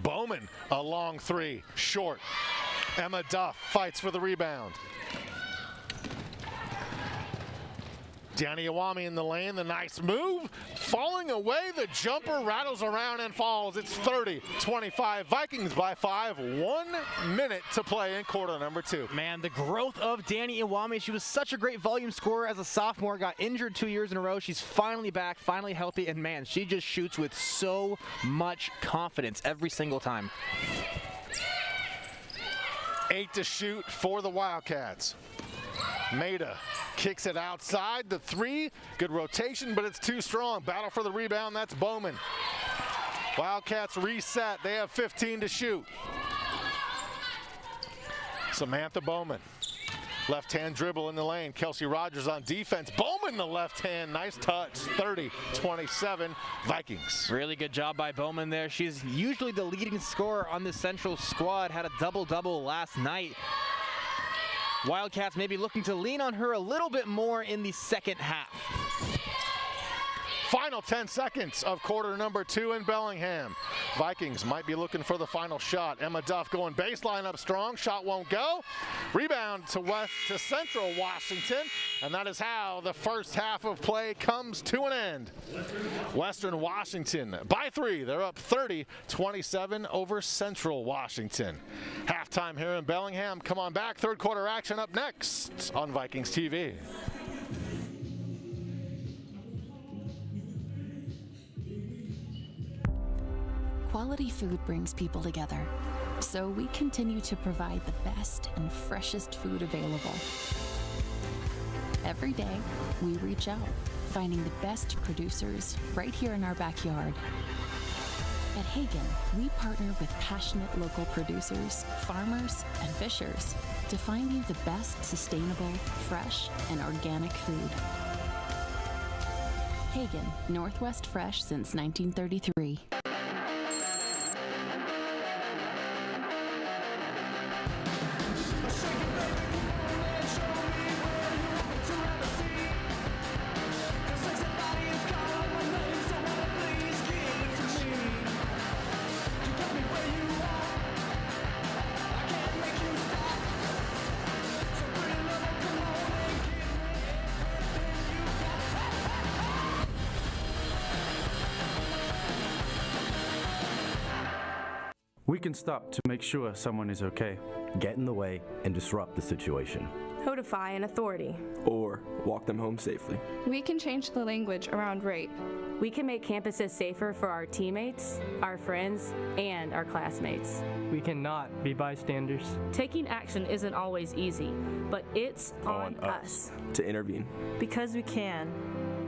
Bowman, a long three, short. Emma Duff fights for the rebound. Danny Iwami in the lane, the nice move. Falling away, the jumper rattles around and falls. It's 30-25, Vikings by 5, 1 minute to play in quarter number 2. Man, the growth of Danny Iwami, she was such a great volume scorer as a sophomore, got injured 2 years in a row. She's finally back, finally healthy, and man, she just shoots with so much confidence every single time. 8 to shoot for the Wildcats. Maida kicks it outside, the three, good rotation, but it's too strong. Battle for the rebound, that's Bowman. Wildcats reset, they have 15 to shoot. Samantha Bowman, left hand dribble in the lane. Kelsey Rogers on defense. Bowman the left hand, nice touch. 30-27 Vikings. Really good job by Bowman there. She's usually the leading scorer on the Central squad, had a double-double last night. Wildcats maybe looking to lean on her a little bit more in the second half. Final 10 seconds of quarter number 2 in Bellingham. Vikings might be looking for the final shot. Emma Duff going baseline up strong. Shot won't go. Rebound to Central Washington. And that is how the first half of play comes to an end. Western Washington by 3. They're up 30-27 over Central Washington. Halftime here in Bellingham. Come on back. Third quarter action up next on Vikings TV. Quality food brings people together, so we continue to provide the best and freshest food available. Every day, we reach out, finding the best producers right here in our backyard. At Hagen, we partner with passionate local producers, farmers, and fishers to find you the best sustainable, fresh, and organic food. Hagen, Northwest Fresh since 1933. We can stop to make sure someone is okay. Get in the way and disrupt the situation. Codify an authority. Or walk them home safely. We can change the language around rape. We can make campuses safer for our teammates, our friends, and our classmates. We cannot be bystanders. Taking action isn't always easy, but it's on us to intervene. Because we can.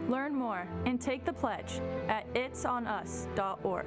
Learn more and take the pledge at itsonus.org.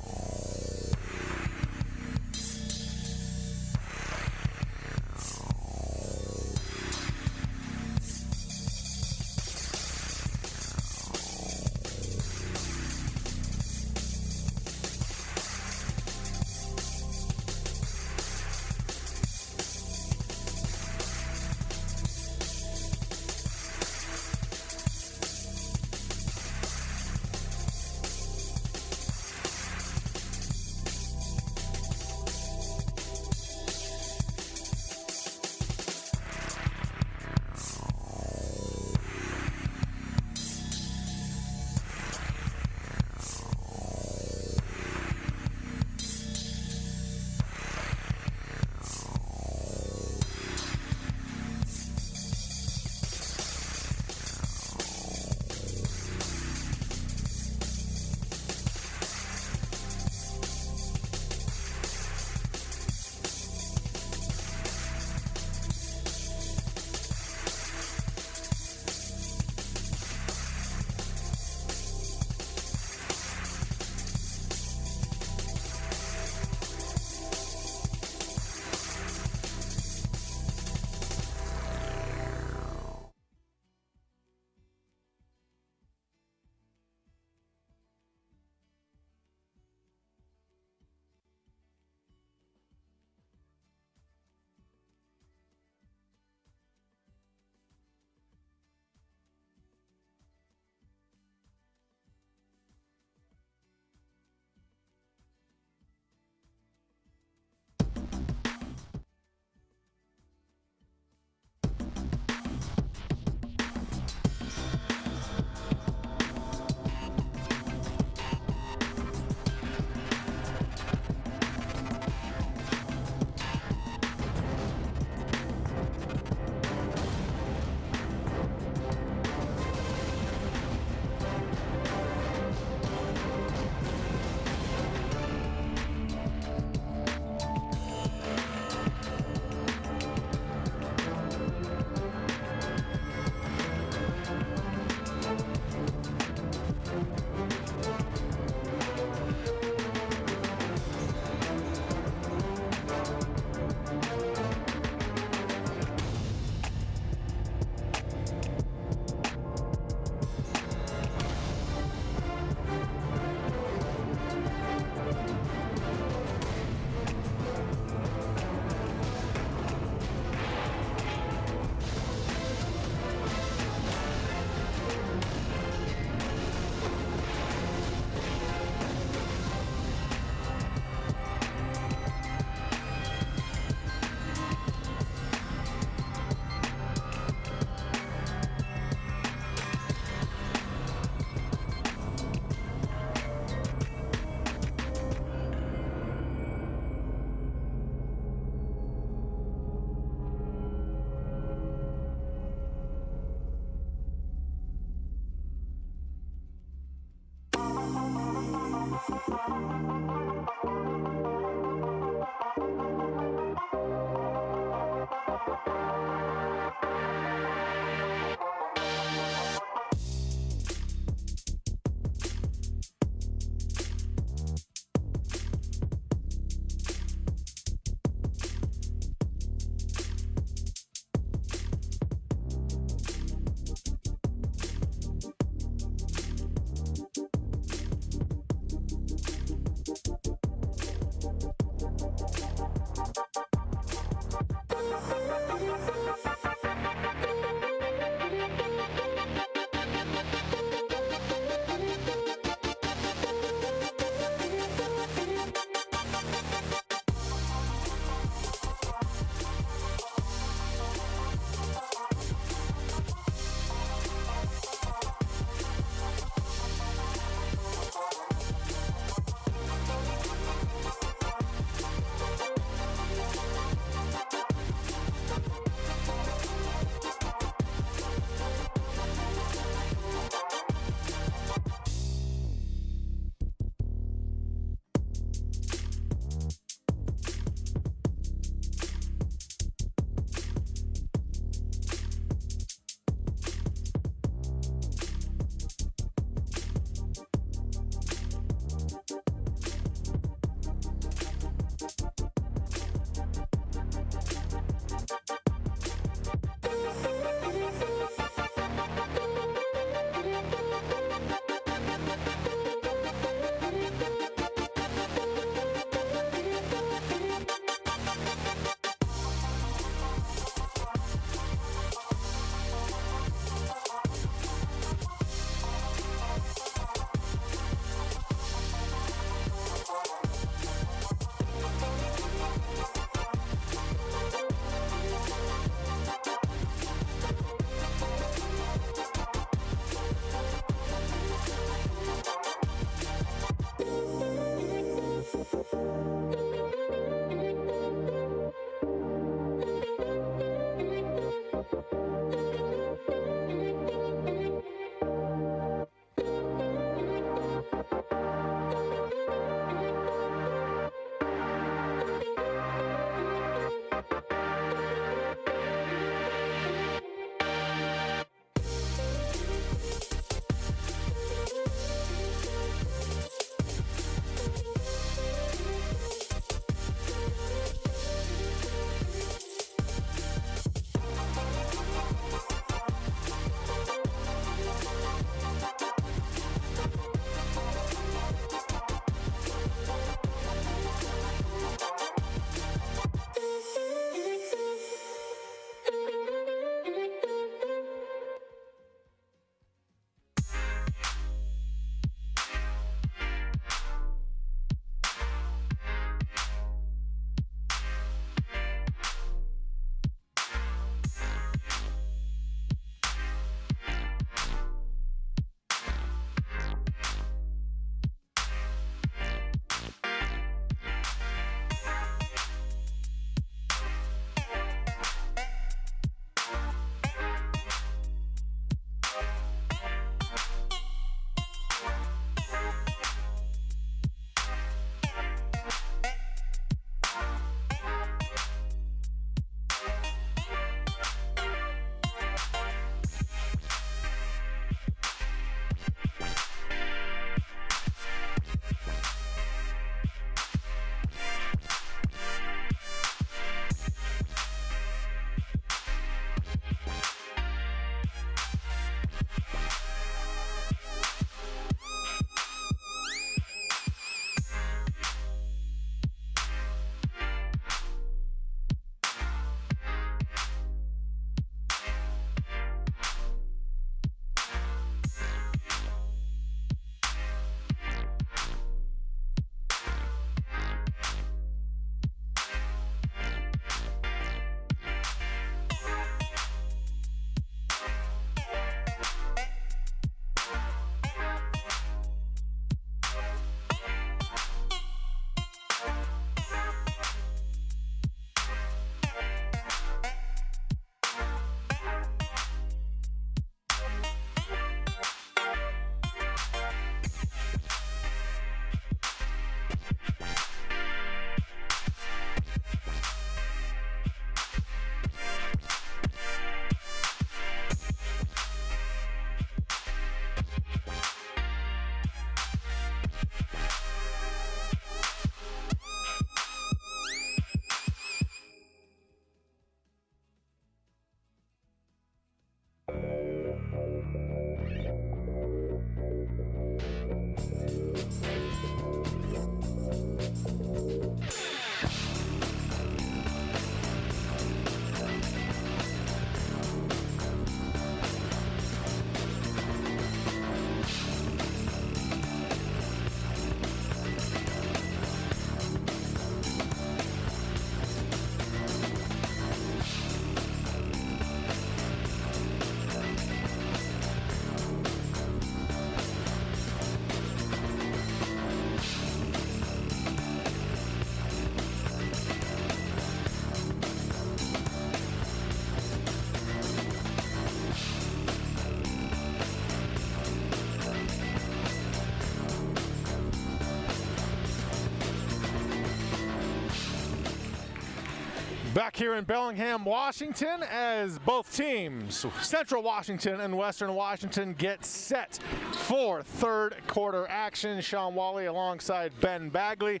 Back here in Bellingham, Washington, as both teams, Central Washington and Western Washington, get set for third quarter action. Shawn Walli alongside Ben Bagley.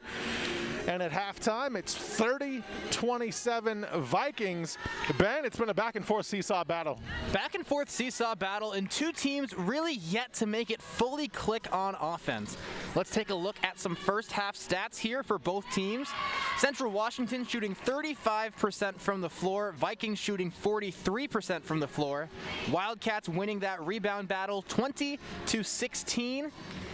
And at halftime, it's 30-27 Vikings. Ben, it's been a back-and-forth seesaw battle. Back-and-forth seesaw battle, and two teams really yet to make it fully click on offense. Let's take a look at some first-half stats here for both teams. Central Washington shooting 35% from the floor. Vikings shooting 43% from the floor. Wildcats winning that rebound battle 20-16.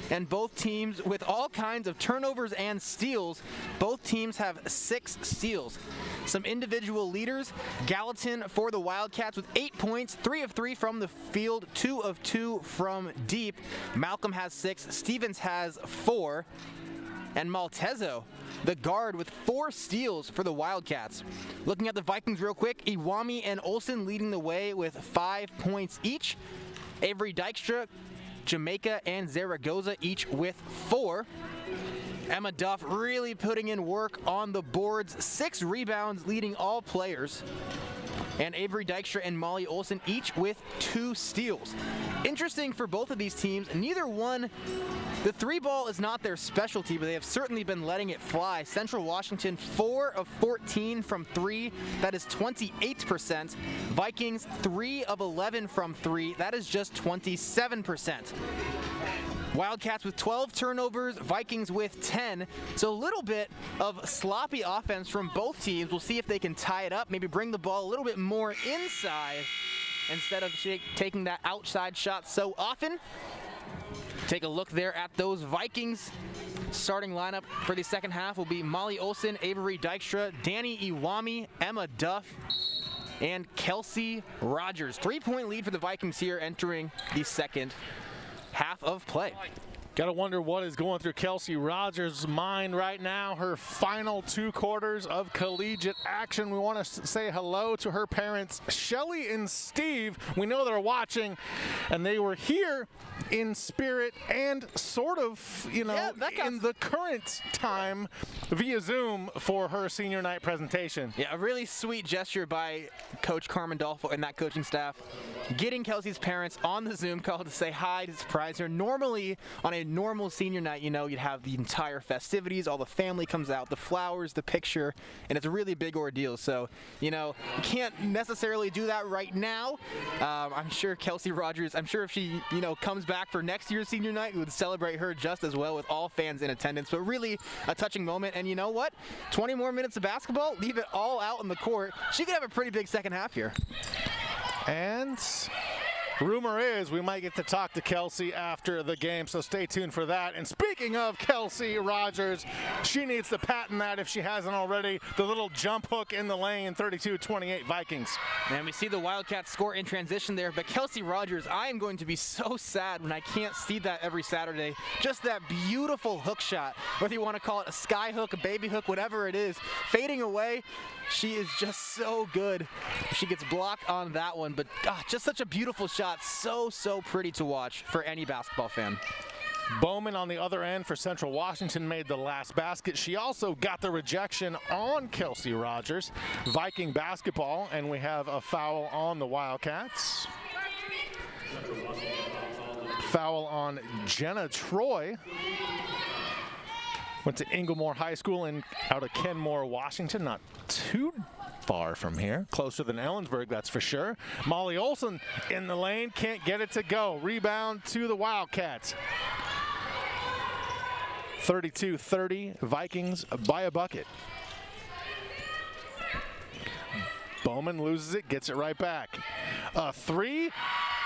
And both teams with all kinds of turnovers and steals. Both teams have 6 steals. Some individual leaders. Gallatin for the Wildcats with 8 points, 3 of 3 from the field, 2 of 2 from deep. Malcolm has 6, Stevens has 4. And Maltezo, the guard, with 4 steals for the Wildcats. Looking at the Vikings real quick, Iwami and Olsen leading the way with 5 points each. Avery Dykstra, Jamaica, and Zaragoza each with 4. Emma Duff really putting in work on the boards. 6 rebounds leading all players. And Avery Dykstra and Molly Olsen each with 2 steals. Interesting for both of these teams, neither one, the 3-ball is not their specialty, but they have certainly been letting it fly. Central Washington 4 of 14 from 3, that is 28%. Vikings 3 of 11 from 3, that is just 27%. Wildcats with 12 turnovers, Vikings with 10. So a little bit of sloppy offense from both teams. We'll see if they can tie it up, maybe bring the ball a little bit more inside instead of taking that outside shot so often. Take a look there at those Vikings. Starting lineup for the second half will be Molly Olsen, Avery Dykstra, Danny Iwami, Emma Duff, and Kelsey Rogers. 3-point lead for the Vikings here entering the second half of play. Gotta wonder what is going through Kelsey Rogers' mind right now. Her final 2 quarters of collegiate action. We want to say hello to her parents, Shelly and Steve. We know they're watching, and they were here in spirit and sort of, in the current time via Zoom for her senior night presentation. Yeah, a really sweet gesture by Coach Carmen Dolfo and that coaching staff, getting Kelsey's parents on the Zoom call to say hi, to surprise her. Normally, on a normal senior night, you'd have the entire festivities, all the family comes out, the flowers, the picture, and it's a really big ordeal. So, you can't necessarily do that right now. I'm sure Kelsey Rogers, if she, comes back for next year's senior night, we would celebrate her just as well with all fans in attendance. But really a touching moment. And you know what? 20 more minutes of basketball, leave it all out on the court. She could have a pretty big second half here. And rumor is we might get to talk to Kelsey after the game, so stay tuned for that. And speaking of Kelsey Rogers, she needs to patent that if she hasn't already. The little jump hook in the lane, 32-28 Vikings. And we see the Wildcats score in transition there, but Kelsey Rogers, I am going to be so sad when I can't see that every Saturday. Just that beautiful hook shot, whether you want to call it a sky hook, a baby hook, whatever it is, fading away. She is just so good. She gets blocked on that one, but just such a beautiful shot. So pretty to watch for any basketball fan. Bowman on the other end for Central Washington made the last basket. She also got the rejection on Kelsey Rogers. Viking basketball, and we have a foul on the Wildcats. Foul on Jenna Troy. Went to Inglemore High School and out of Kenmore, Washington. Not too far from here. Closer than Ellensburg, that's for sure. Molly Olsen in the lane, can't get it to go. Rebound to the Wildcats. 32-30, Vikings by a bucket. Bowman loses it, gets it right back. A 3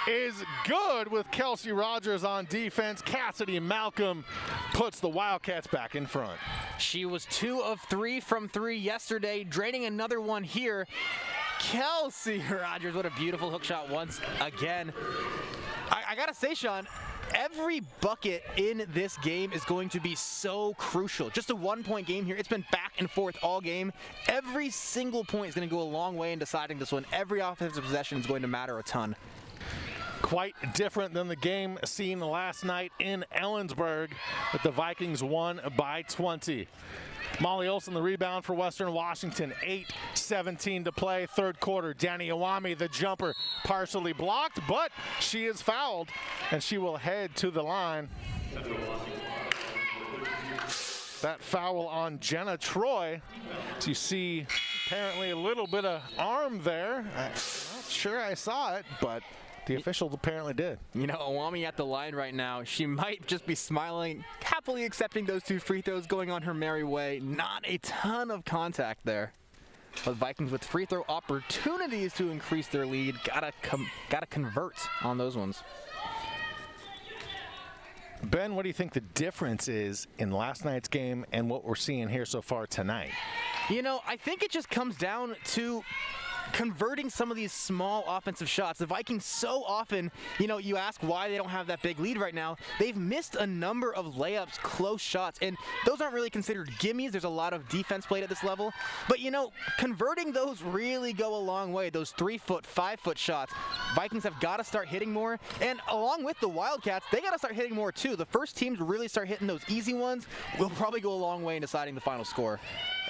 is good with Kelsey Rogers on defense. Cassidy Malcolm puts the Wildcats back in front. She was 2 of 3 from 3 yesterday, draining another one here. Kelsey Rogers, what a beautiful hook shot once again. I gotta say, Shawn, every bucket in this game is going to be so crucial. Just a 1-point game here. It's been back and forth all game. Every single point is going to go a long way in deciding this one. Every offensive possession is going to matter a ton. Quite different than the game seen last night in Ellensburg, but the Vikings won by 20. Molly Olson, the rebound for Western Washington. 8:17 to play, third quarter. Danny Iwami, the jumper, partially blocked, but she is fouled, and she will head to the line. That foul on Jenna Troy. So you see apparently a little bit of arm there. I'm not sure I saw it, but the official apparently did. You know, Iwami at the line right now, she might just be smiling, happily accepting those 2 free throws, going on her merry way. Not a ton of contact there. But Vikings with free throw opportunities to increase their lead. Gotta convert on those ones. Ben, what do you think the difference is in last night's game and what we're seeing here so far tonight? You know, I think it just comes down to converting some of these small offensive shots. The Vikings so often, you know, you ask why they don't have that big lead right now. They've missed a number of layups, close shots, and those aren't really considered gimmies. There's a lot of defense played at this level. But, you know, converting those really go a long way. Those 3-foot, 5-foot shots. Vikings have got to start hitting more. And along with the Wildcats, they got to start hitting more too. The first team to really start hitting those easy ones will probably go a long way in deciding the final score.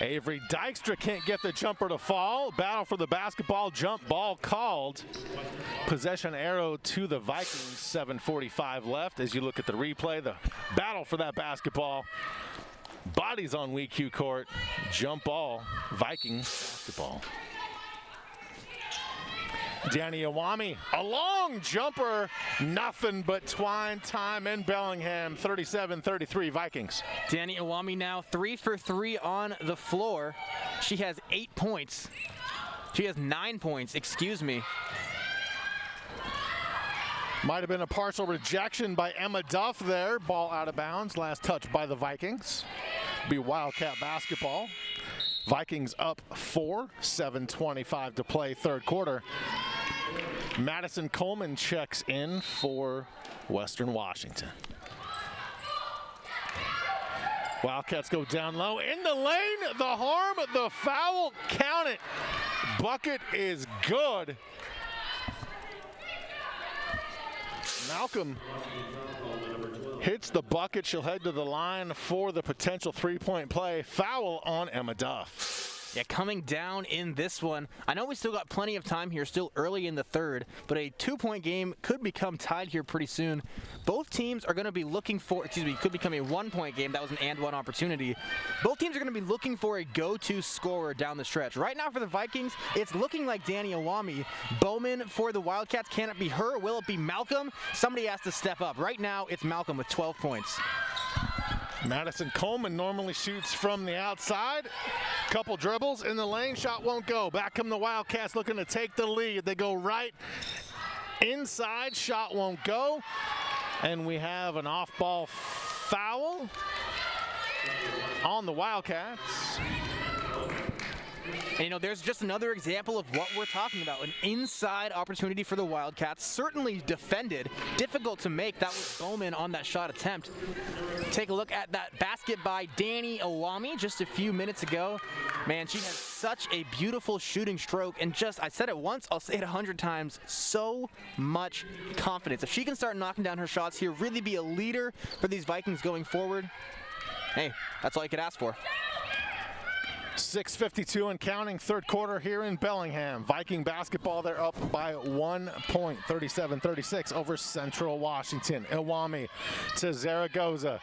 Avery Dykstra can't get the jumper to fall. Battle for the basketball, jump ball called. Possession arrow to the Vikings, 7:45 left. As you look at the replay, the battle for that basketball. Bodies on WECU Court, jump ball, Vikings basketball. Danny Iwami, a long jumper, nothing but twine time in Bellingham, 37-33 Vikings. Danny Iwami now 3 for 3 on the floor. She has 8 points. She has 9 points, excuse me. Might have been a partial rejection by Emma Duff there. Ball out of bounds, last touch by the Vikings. Be Wildcat basketball. Vikings up 4, 7:25 to play, third quarter. Madison Coleman checks in for Western Washington. Wildcats go down low in the lane, the harm, the foul, count it. Bucket is good. Malcolm hits the bucket. She'll head to the line for the potential three-point play. Foul on Emma Duff. Yeah, coming down in this one. I know we still got plenty of time here, still early in the third, but a 2-point game could become tied here pretty soon. Both teams are going to be looking for, could become a 1-point game. That was an and-one opportunity. Both teams are going to be looking for a go-to scorer down the stretch. Right now for the Vikings, it's looking like Danny Iwami. Bowman for the Wildcats. Can it be her? Will it be Malcolm? Somebody has to step up. Right now, it's Malcolm with 12 points. Madison Coleman normally shoots from the outside. Couple dribbles in the lane, shot won't go. Back come the Wildcats looking to take the lead. They go right inside, shot won't go. And we have an off-ball foul on the Wildcats. And, you know, there's just another example of what we're talking about. An inside opportunity for the Wildcats. Certainly defended. Difficult to make. That was Bowman on that shot attempt. Take a look at that basket by Danny Iwami just a few minutes ago. Man, she has such a beautiful shooting stroke. And just, I said it once, I'll say it 100 times, so much confidence. If she can start knocking down her shots here, really be a leader for these Vikings going forward, hey, that's all you could ask for. 6:52 and counting, third quarter here in Bellingham. Viking basketball, they're up by 1 point, 37-36 over Central Washington. Iwami to Zaragoza.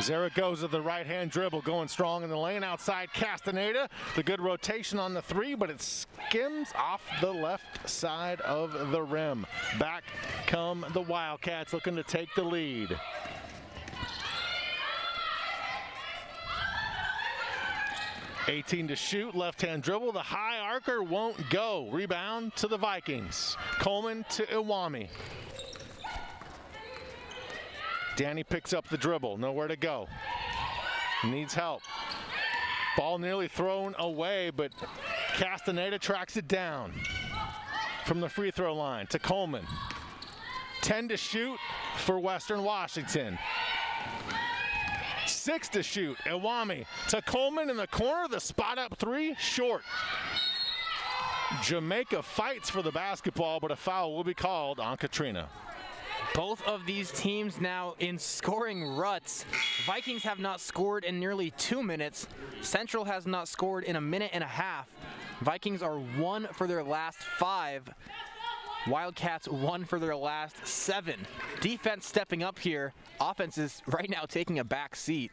Zaragoza, the right-hand dribble, going strong in the lane outside Castaneda. The good rotation on the three, but it skims off the left side of the rim. Back come the Wildcats looking to take the lead. $18 to shoot, left-hand dribble. The high arcer won't go. Rebound to the Vikings. Coleman to Iwami. Danny picks up the dribble. Nowhere to go. Needs help. Ball nearly thrown away, but Castaneda tracks it down. From the free throw line to Coleman. 10 to shoot for Western Washington. 6 to shoot. Iwami to Coleman in the corner. The spot up three, short. Jamaica fights for the basketball, but a foul will be called on Katrina. Both of these teams now in scoring ruts. Vikings have not scored in nearly 2 minutes. Central has not scored in a minute and a half. Vikings are 1 for their last 5. Wildcats 1 for their last 7. Defense stepping up here. Offense is right now taking a back seat.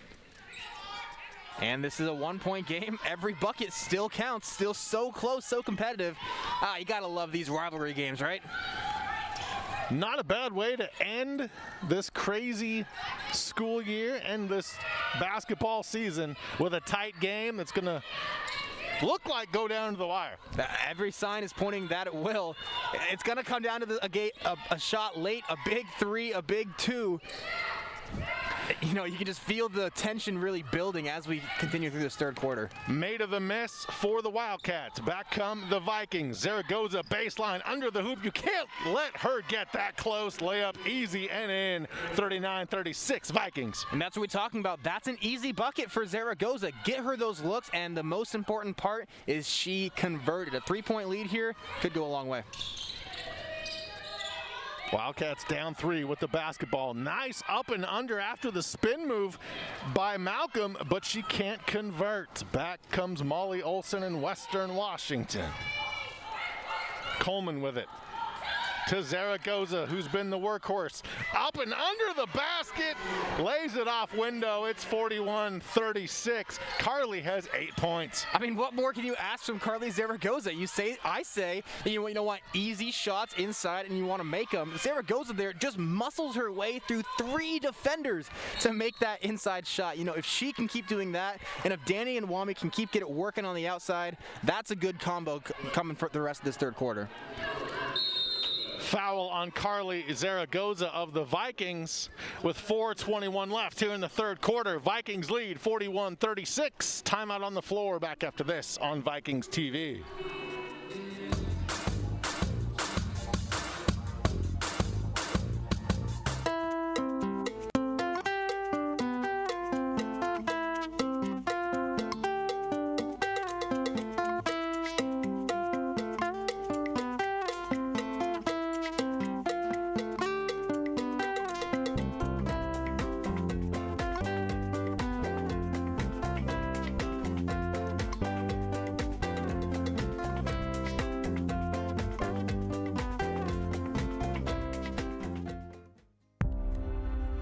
And this is a 1-point game. Every bucket still counts. Still so close, so competitive. You gotta love these rivalry games, right? Not a bad way to end this crazy school year and this basketball season with a tight game that's going to look like go down to the wire. Every sign is pointing that it will. It's going to come down to a shot late, a big 3, a big 2. You know, you can just feel the tension really building as we continue through this third quarter. Made of the miss for the Wildcats. Back come the Vikings. Zaragoza baseline under the hoop. You can't let her get that close. Layup easy and in. 39-36 Vikings. And that's what we're talking about. That's an easy bucket for Zaragoza. Get her those looks, and the most important part is she converted. A 3-point lead here could go a long way. Wildcats down 3 with the basketball. Nice up and under after the spin move by Malcolm, but she can't convert. Back comes Molly Olson in Western Washington. Coleman with it to Zaragoza, who's been the workhorse. Up and under the basket, lays it off window. It's 41-36. Carly has 8 points. I mean, what more can you ask from Carly Zaragoza? I say, you want easy shots inside and you want to make them. Zaragoza there just muscles her way through 3 defenders to make that inside shot. You know, if she can keep doing that, and if Danny and Wami can keep it working on the outside, that's a good combo coming for the rest of this third quarter. Foul on Carly Zaragoza of the Vikings with 4:21 left here in the third quarter. Vikings lead 41-36. Timeout on the floor. Back after this on Vikings TV.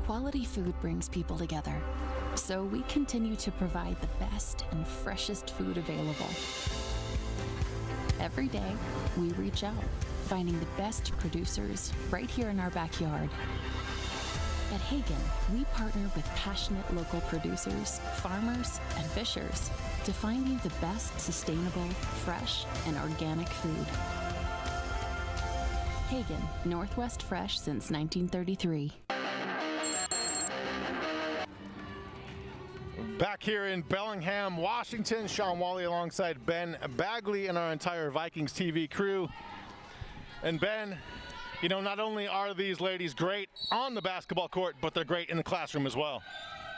Quality food brings people together, so we continue to provide the best and freshest food available. Every day, we reach out, finding the best producers right here in our backyard. At Hagen, we partner with passionate local producers, farmers, and fishers to find you the best sustainable, fresh, and organic food. Hagen, Northwest Fresh since 1933. Back here in Bellingham, Washington, Shawn Walli alongside Ben Bagley and our entire Vikings TV crew. And Ben, you know, not only are these ladies great on the basketball court, but they're great in the classroom as well.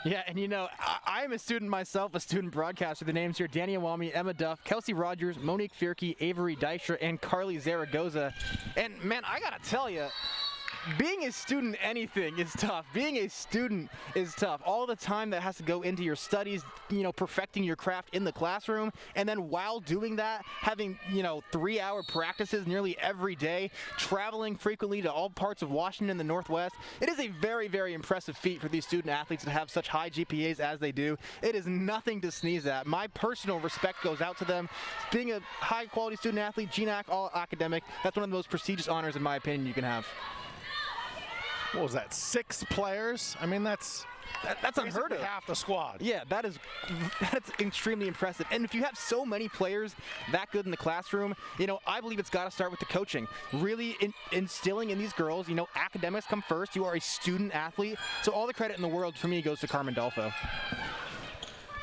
Yeah, and you know, I'm a student myself, a student broadcaster. The names here: Danny Awami, Emma Duff, Kelsey Rogers, Monique Fierke, Avery Dykstra, and Carly Zaragoza. And man, I gotta tell you, being a student anything is tough. Being a student is tough. All the time that has to go into your studies, you know, perfecting your craft in the classroom, and then while doing that, having, you know, 3-hour practices nearly every day, traveling frequently to all parts of Washington and the Northwest. It is a very, very impressive feat for these student athletes to have such high GPAs as they do. It is nothing to sneeze at. My personal respect goes out to them. Being a high-quality student athlete, GNAC, all academic, that's one of the most prestigious honors, in my opinion, you can have. What was that, 6 players? I mean, that's unheard of. Half the squad. Yeah, that's extremely impressive. And if you have so many players that good in the classroom, you know, I believe it's got to start with the coaching. Really instilling in these girls, you know, academics come first. You are a student athlete. So all the credit in the world for me goes to Carmen Dolfo.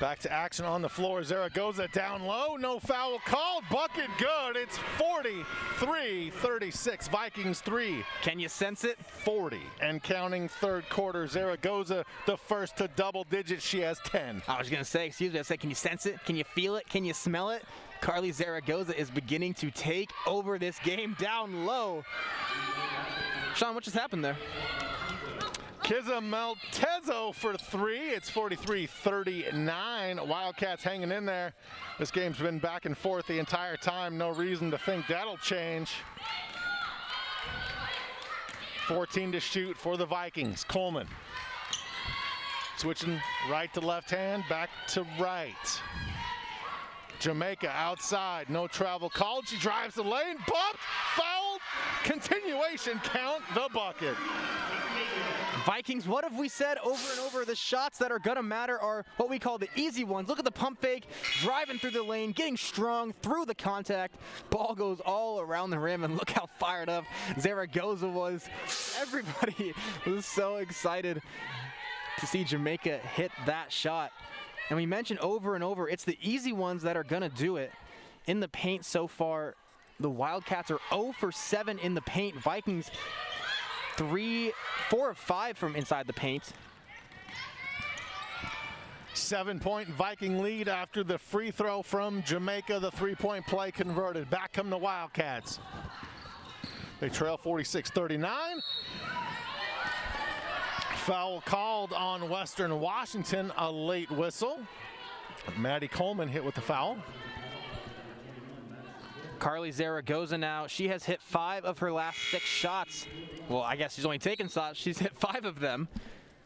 Back to action on the floor. Zaragoza down low. No foul called. Bucket good. It's 43-36. Vikings 3. Can you sense it? 40 and counting third quarter. Zaragoza the first to double digits. She has 10. I was going to say, excuse me, can you sense it? Can you feel it? Can you smell it? Carly Zaragoza is beginning to take over this game down low. Shawn, what just happened there? Maltezo for three. It's 43-39. Wildcats hanging in there. This game's been back and forth the entire time. No reason to think that'll change. 14 to shoot for the Vikings. Coleman switching right to left hand, back to right. Jamaica outside, no travel called. She drives the lane, bumped, fouled, continuation, count the bucket. Vikings, what have we said over and over? The shots that are going to matter are what we call the easy ones. Look at the pump fake, driving through the lane, getting strong through the contact. Ball goes all around the rim, and look how fired up Zaragoza was. Everybody was so excited to see Jamaica hit that shot. And we mentioned over and over, it's the easy ones that are going to do it. In the paint so far, the Wildcats are 0 for 7 in the paint. Vikings 4 of 5 from inside the paint. 7-point Viking lead after the free throw from Jamaica. The three-point play converted. Back come the Wildcats. They trail 46-39. Foul called on Western Washington, a late whistle. Maddie Coleman hit with the foul. Carly Zaragoza now, she has hit 5 of her last 6 shots. Well, I guess she's only taken shots. She's hit 5 of them.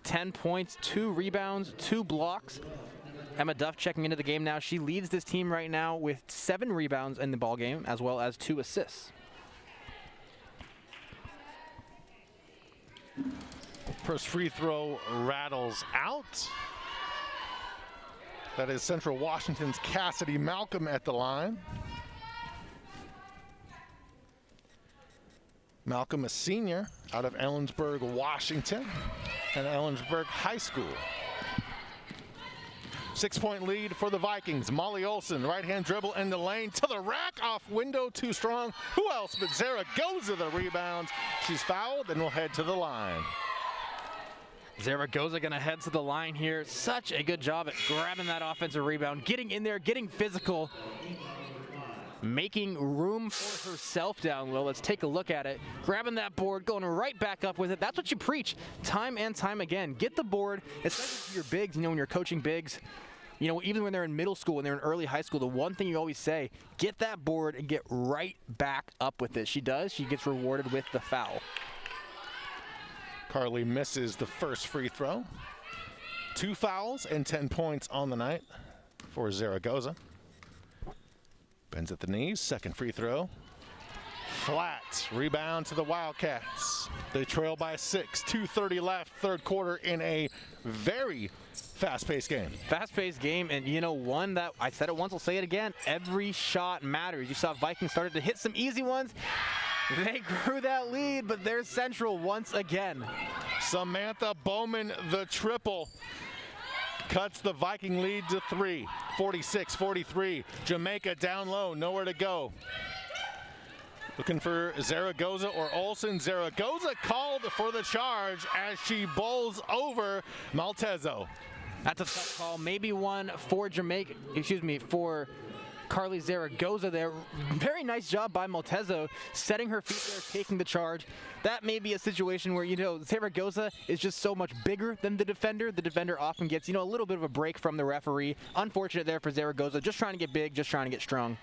10 points, 2 rebounds, 2 blocks. Emma Duff checking into the game now. She leads this team right now with 7 rebounds in the ball game, as well as 2 assists. First free throw rattles out. That is Central Washington's Cassidy Malcolm at the line. Malcolm, a senior out of Ellensburg, Washington, and Ellensburg High School. 6-point lead for the Vikings. Molly Olson, right-hand dribble in the lane to the rack, off window, too strong. Who else but Zaragoza the rebound. She's fouled and will head to the line. Zaragoza gonna head to the line here. Such a good job at grabbing that offensive rebound, getting in there, getting physical, making room for herself down low. Let's take a look at it. Grabbing that board, going right back up with it. That's what you preach time and time again. Get the board, especially to your bigs. You know, when you're coaching bigs, you know, even when they're in middle school and they're in early high school, the one thing you always say, get that board and get right back up with it. She does. She gets rewarded with the foul. Carly misses the first free throw. 2 fouls and 10 points on the night for Zaragoza. Bends at the knees, second free throw. Flat, rebound to the Wildcats. They trail by 6, 2:30 left, third quarter in a very fast-paced game. Fast-paced game, and you know, one that I said it once, I'll say it again, every shot matters. You saw Vikings started to hit some easy ones. They grew that lead, but there's Central once again. Samantha Bowman, the triple, cuts the Viking lead to 3, 46-43. Jamaica down low, nowhere to go. Looking for Zaragoza or Olsen. Zaragoza called for the charge as she bowls over Maltezo. That's a tough call. Maybe one for for Carly Zaragoza there. Very nice job by Maltezo, setting her feet there, taking the charge. That may be a situation where, you know, Zaragoza is just so much bigger than the defender. The defender often gets, you know, a little bit of a break from the referee. Unfortunate there for Zaragoza, just trying to get big, just trying to get strong.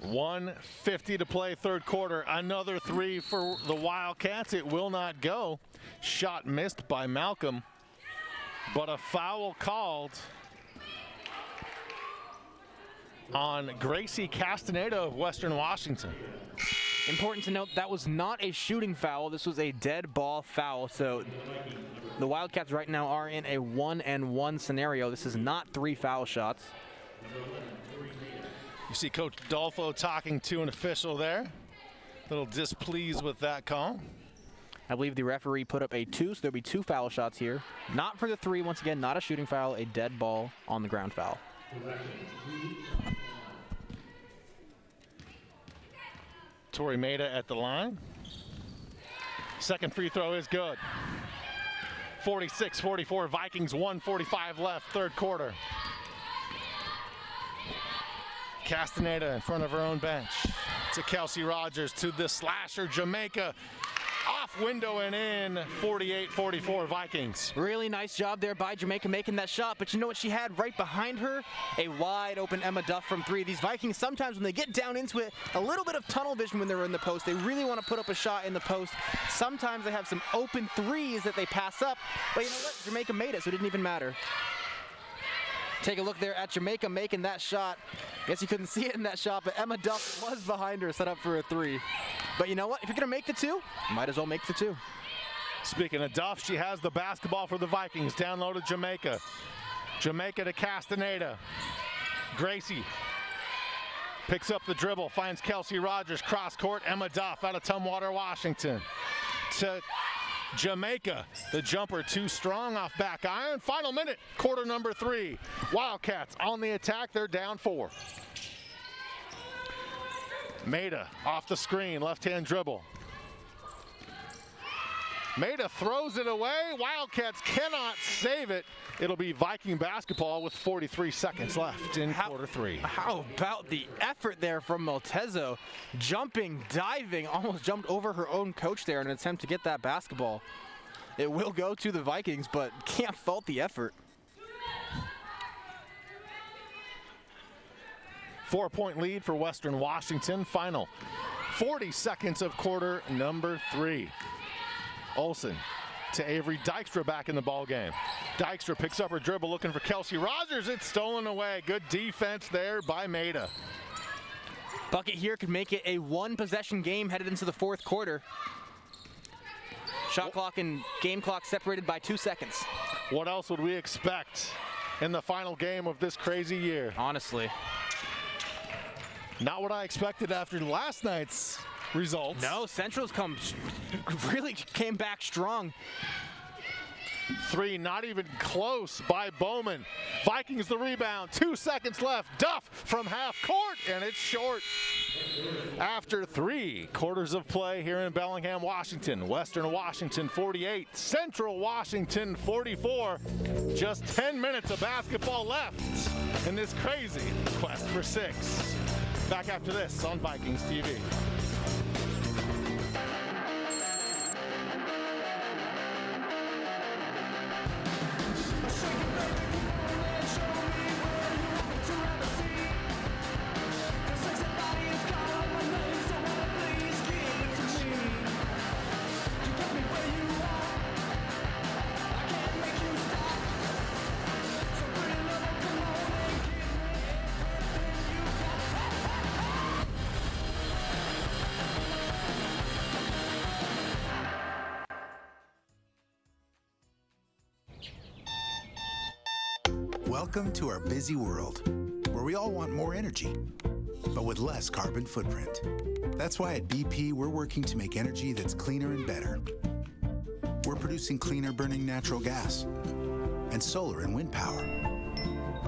1:50 to play, third quarter. Another 3 for the Wildcats. It will not go. Shot missed by Malcolm, but a foul called on Gracie Castaneda of Western Washington. Important to note, that was not a shooting foul. This was a dead ball foul. So the Wildcats right now are in a 1-and-1 scenario. This is not 3 foul shots. You see Coach Dolfo talking to an official there. A little displeased with that call. I believe the referee put up a 2, so there'll be 2 foul shots here. Not for the 3, once again, not a shooting foul, a dead ball on the ground foul. Tori Maida at the line. Second free throw is good. 46-44 Vikings, 1:45 left, third quarter. Castaneda in front of her own bench. To Kelsey Rogers, to the slasher, Jamaica. off window and in, 48-44 Vikings. Really nice job there by Jamaica making that shot, but you know what she had right behind her? A wide open Emma Duff from three. These Vikings, sometimes when they get down into it, a little bit of tunnel vision when they're in the post. They really want to put up a shot in the post. Sometimes they have some open threes that they pass up, but you know what? Jamaica made it, so it didn't even matter. Take a look there at Jamaica making that shot. Guess you couldn't see it in that shot, but Emma Duff was behind her, set up for a three. But you know what? If you're going to make the two, might as well make the two. Speaking of Duff, she has the basketball for the Vikings. Down low to Jamaica. Jamaica to Castaneda. Gracie picks up the dribble, finds Kelsey Rogers, cross court. Emma Duff out of Tumwater, Washington. To Jamaica, the jumper too strong off back iron. Final minute, quarter number 3. Wildcats on the attack, they're down 4. Maida off the screen, left-hand dribble. Maida throws it away. Wildcats cannot save it. It'll be Viking basketball with 43 seconds left in quarter 3. How about the effort there from Maltezo? Jumping, diving, almost jumped over her own coach there in an attempt to get that basketball. It will go to the Vikings, but can't fault the effort. 4-point lead for Western Washington. Final 40 seconds of quarter number 3. Olsen to Avery Dykstra back in the ball game. Dykstra picks up her dribble looking for Kelsey Rogers. It's stolen away. Good defense there by Maida. Bucket here could make it a one-possession game headed into the fourth quarter. Shot clock and game clock separated by 2 seconds. What else would we expect in the final game of this crazy year? Honestly. Not what I expected after last night's results. No, Central's really came back strong. 3, not even close by Bowman. Vikings the rebound, 2 seconds left. Duff from half court, and it's short. After 3 quarters of play here in Bellingham, Washington. Western Washington 48, Central Washington 44. Just 10 minutes of basketball left in this crazy quest for 6. Back after this on Vikings TV. Welcome to our busy world, where we all want more energy, but with less carbon footprint. That's why at BP, we're working to make energy that's cleaner and better. We're producing cleaner burning natural gas and solar and wind power.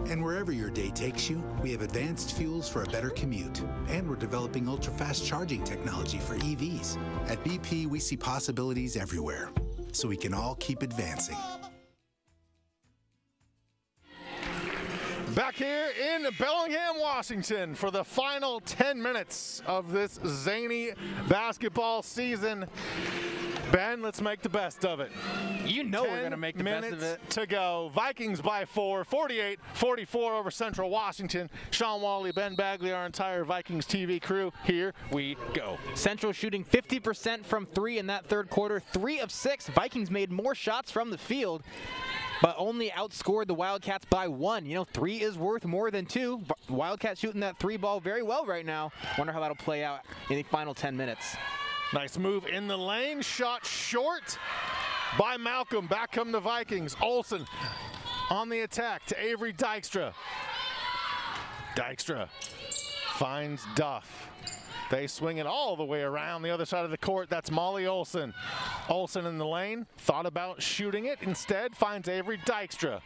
And wherever your day takes you, we have advanced fuels for a better commute. And we're developing ultra-fast charging technology for EVs. At BP, we see possibilities everywhere, so we can all keep advancing. Back here in Bellingham, Washington for the final 10 minutes of this zany basketball season. Ben, let's make the best of it. You know we're going to make the best of it. To go. Vikings by 4, 48-44 over Central Washington. Shawn, Walli, Ben Bagley, our entire Vikings TV crew. Here we go. Central shooting 50% from 3 in that third quarter. 3 of 6. Vikings made more shots from the field, but only outscored the Wildcats by 1. You know, 3 is worth more than 2. Wildcats shooting that 3 ball very well right now. Wonder how that'll play out in the final 10 minutes. Nice move in the lane. Shot short by Malcolm. Back come the Vikings. Olsen on the attack to Avery Dykstra. Dykstra finds Duff. They swing it all the way around the other side of the court. That's Molly Olsen. Olsen in the lane. Thought about shooting it. Instead, finds Avery Dykstra.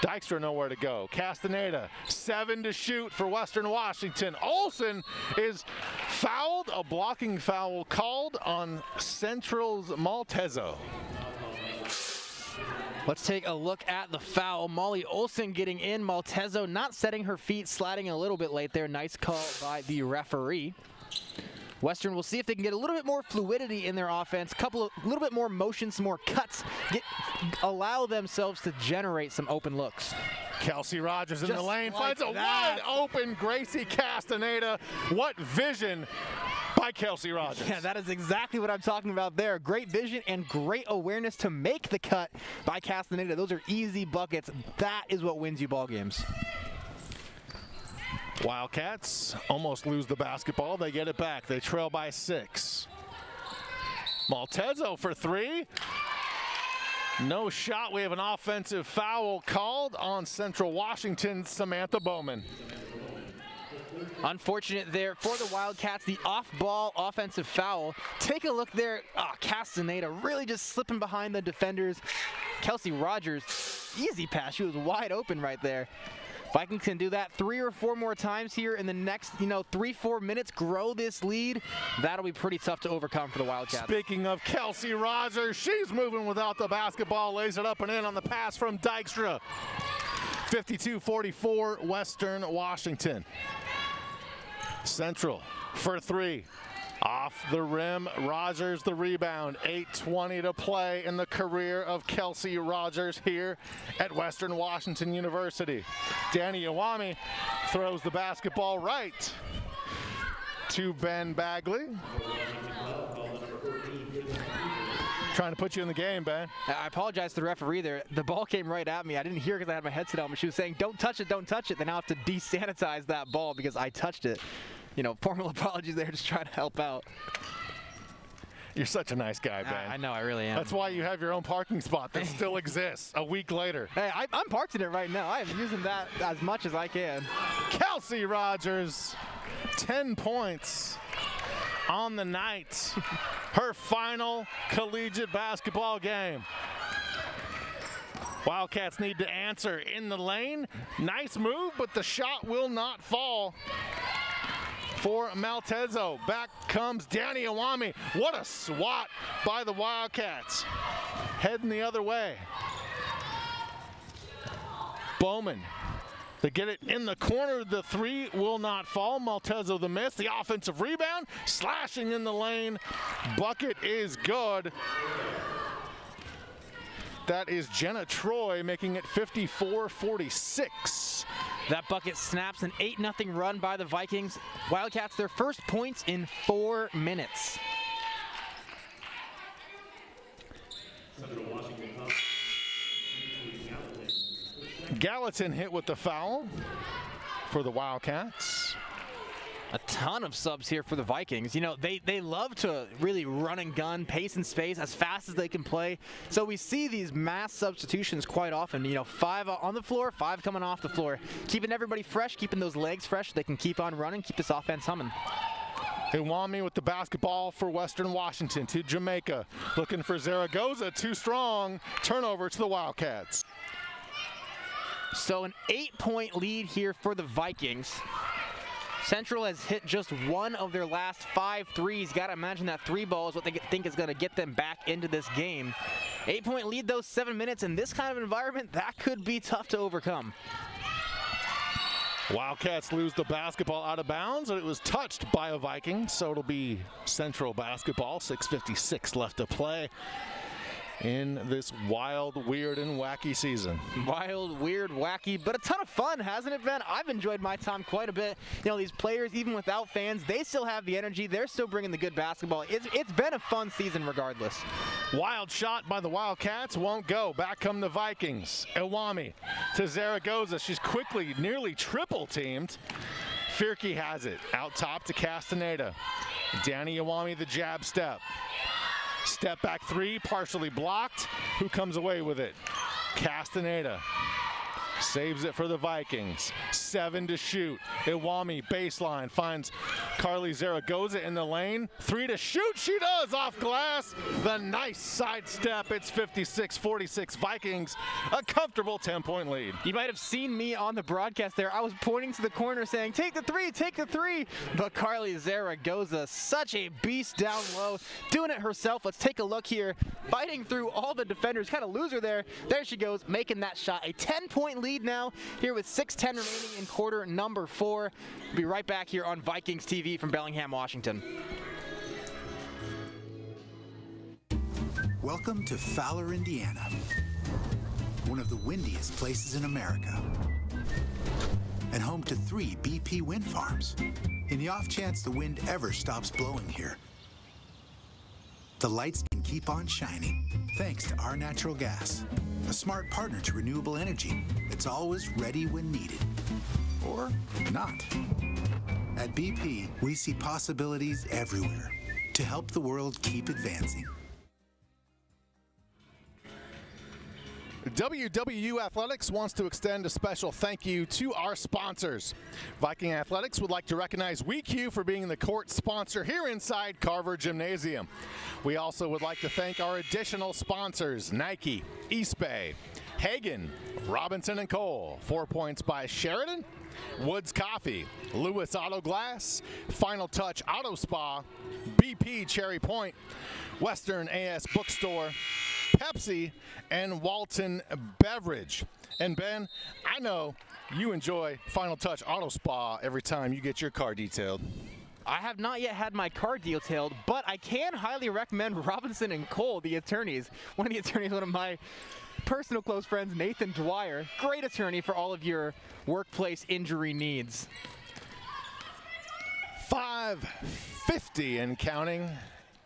Dykstra nowhere to go. Castaneda, 7 to shoot for Western Washington. Olsen is fouled. A blocking foul called on Central's Maltezo. Let's take a look at the foul. Molly Olsen getting in. Maltezo not setting her feet, sliding a little bit late there. Nice call by the referee. Western will see if they can get a little bit more fluidity in their offense, a little bit more motion, some more cuts, allow themselves to generate some open looks. Kelsey Rogers in the lane like finds a that. wide open Gracie Castaneda. What vision by Kelsey Rogers. Yeah, that is exactly what I'm talking about there. Great vision and great awareness to make the cut by Castaneda. Those are easy buckets. That is what wins you ball games. Wildcats almost lose the basketball. They get it back. They trail by 6. Maltezo for 3. No shot. We have an offensive foul called on Central Washington's Samantha Bowman. Unfortunate there for the Wildcats, the off-ball offensive foul. Take a look there. Castaneda really just slipping behind the defenders. Kelsey Rogers, easy pass. She was wide open right there. Vikings can do that 3 or 4 more times here in the next, 3-4 minutes, grow this lead. That'll be pretty tough to overcome for the Wildcats. Speaking of Kelsey Rogers, she's moving without the basketball, lays it up and in on the pass from Dykstra. 52-44, Western Washington. Central for 3. Off the rim, Rogers the rebound. 8:20 to play in the career of Kelsey Rogers here at Western Washington University. Danny Iwami throws the basketball right to Ben Bagley. Trying to put you in the game, Ben. I apologize to the referee there. The ball came right at me. I didn't hear because I had my headset on, but she was saying, don't touch it, don't touch it. Then I'll have to desanitize that ball because I touched it. Formal apologies there, just trying to help out. You're such a nice guy, Ben. I know, I really am. That's why you have your own parking spot that still exists a week later. Hey, I'm parked in it right now. I am using that as much as I can. Kelsey Rogers, 10 points on the night. Her final collegiate basketball game. Wildcats need to answer in the lane. Nice move, but the shot will not fall for Maltezo. Back comes Danny Iwami. What a swat by the Wildcats. Heading the other way. Bowman. They get it in the corner. The 3 will not fall. Maltezo the miss. The offensive rebound. Slashing in the lane. Bucket is good. That is Jenna Troy making it 54-46. That bucket snaps an 8-0 run by the Vikings. Wildcats their first points in 4 minutes. Gallatin hit with the foul for the Wildcats. A ton of subs here for the Vikings. They love to really run and gun, pace and space as fast as they can play. So we see these mass substitutions quite often. 5 on the floor, 5 coming off the floor. Keeping everybody fresh, keeping those legs fresh so they can keep on running, keep this offense humming. Iwami with the basketball for Western Washington to Jamaica. Looking for Zaragoza, too strong. Turnover to the Wildcats. So an 8-point lead here for the Vikings. Central has hit just 1 of their last 5 threes. Got to imagine that 3 ball is what they think is going to get them back into this game. 8-point lead, those 7 minutes in this kind of environment, that could be tough to overcome. Wildcats lose the basketball out of bounds, and it was touched by a Viking, so it'll be Central basketball. 6:56 left to play in this wild, weird, and wacky season. Wild, weird, wacky, but a ton of fun, hasn't it been? I've enjoyed my time quite a bit. These players, even without fans, they still have the energy. They're still bringing the good basketball. It's been a fun season regardless. Wild shot by the Wildcats, won't go. Back come the Vikings. Iwami to Zaragoza. She's quickly, nearly triple teamed. Fierke has it. Out top to Castaneda. Danny Iwami the jab step. Step back 3, partially blocked. Who comes away with it? Castaneda saves it for the Vikings. 7 to shoot. Iwami baseline finds Carly Zaragoza in the lane. 3 to shoot. She does off glass. The nice side step. It's 56-46 Vikings. A comfortable 10-point lead. You might have seen me on the broadcast there. I was pointing to the corner saying, take the 3, take the 3. But Carly Zaragoza, such a beast down low, doing it herself. Let's take a look here. Fighting through all the defenders. Kind of loser there. There she goes, making that shot. A 10-point lead now here with 6:10 remaining in quarter number 4. We'll be right back here on Vikings TV from Bellingham, Washington. Welcome to Fowler, Indiana, one of the windiest places in America, and home to 3 BP wind farms. In the off chance the wind ever stops blowing here, the lights can keep on shining thanks to our natural gas, a smart partner to renewable energy that's always ready when needed. Or not. At BP, we see possibilities everywhere to help the world keep advancing. WWU Athletics wants to extend a special thank you to our sponsors. Viking Athletics would like to recognize WECU for being the court sponsor here inside Carver Gymnasium. We also would like to thank our additional sponsors, Nike, East Bay, Hagen, Robinson & Cole, 4 Points by Sheridan, Woods Coffee, Lewis Auto Glass, Final Touch Auto Spa, BP Cherry Point, Western AS Bookstore, Pepsi, and Walton Beverage. And Ben, I know you enjoy Final Touch Auto Spa every time you get your car detailed. I have not yet had my car detailed, but I can highly recommend Robinson and Cole, the attorneys. One of the attorneys, one of my personal close friends, Nathan Dwyer. Great attorney for all of your workplace injury needs. 5:50 and counting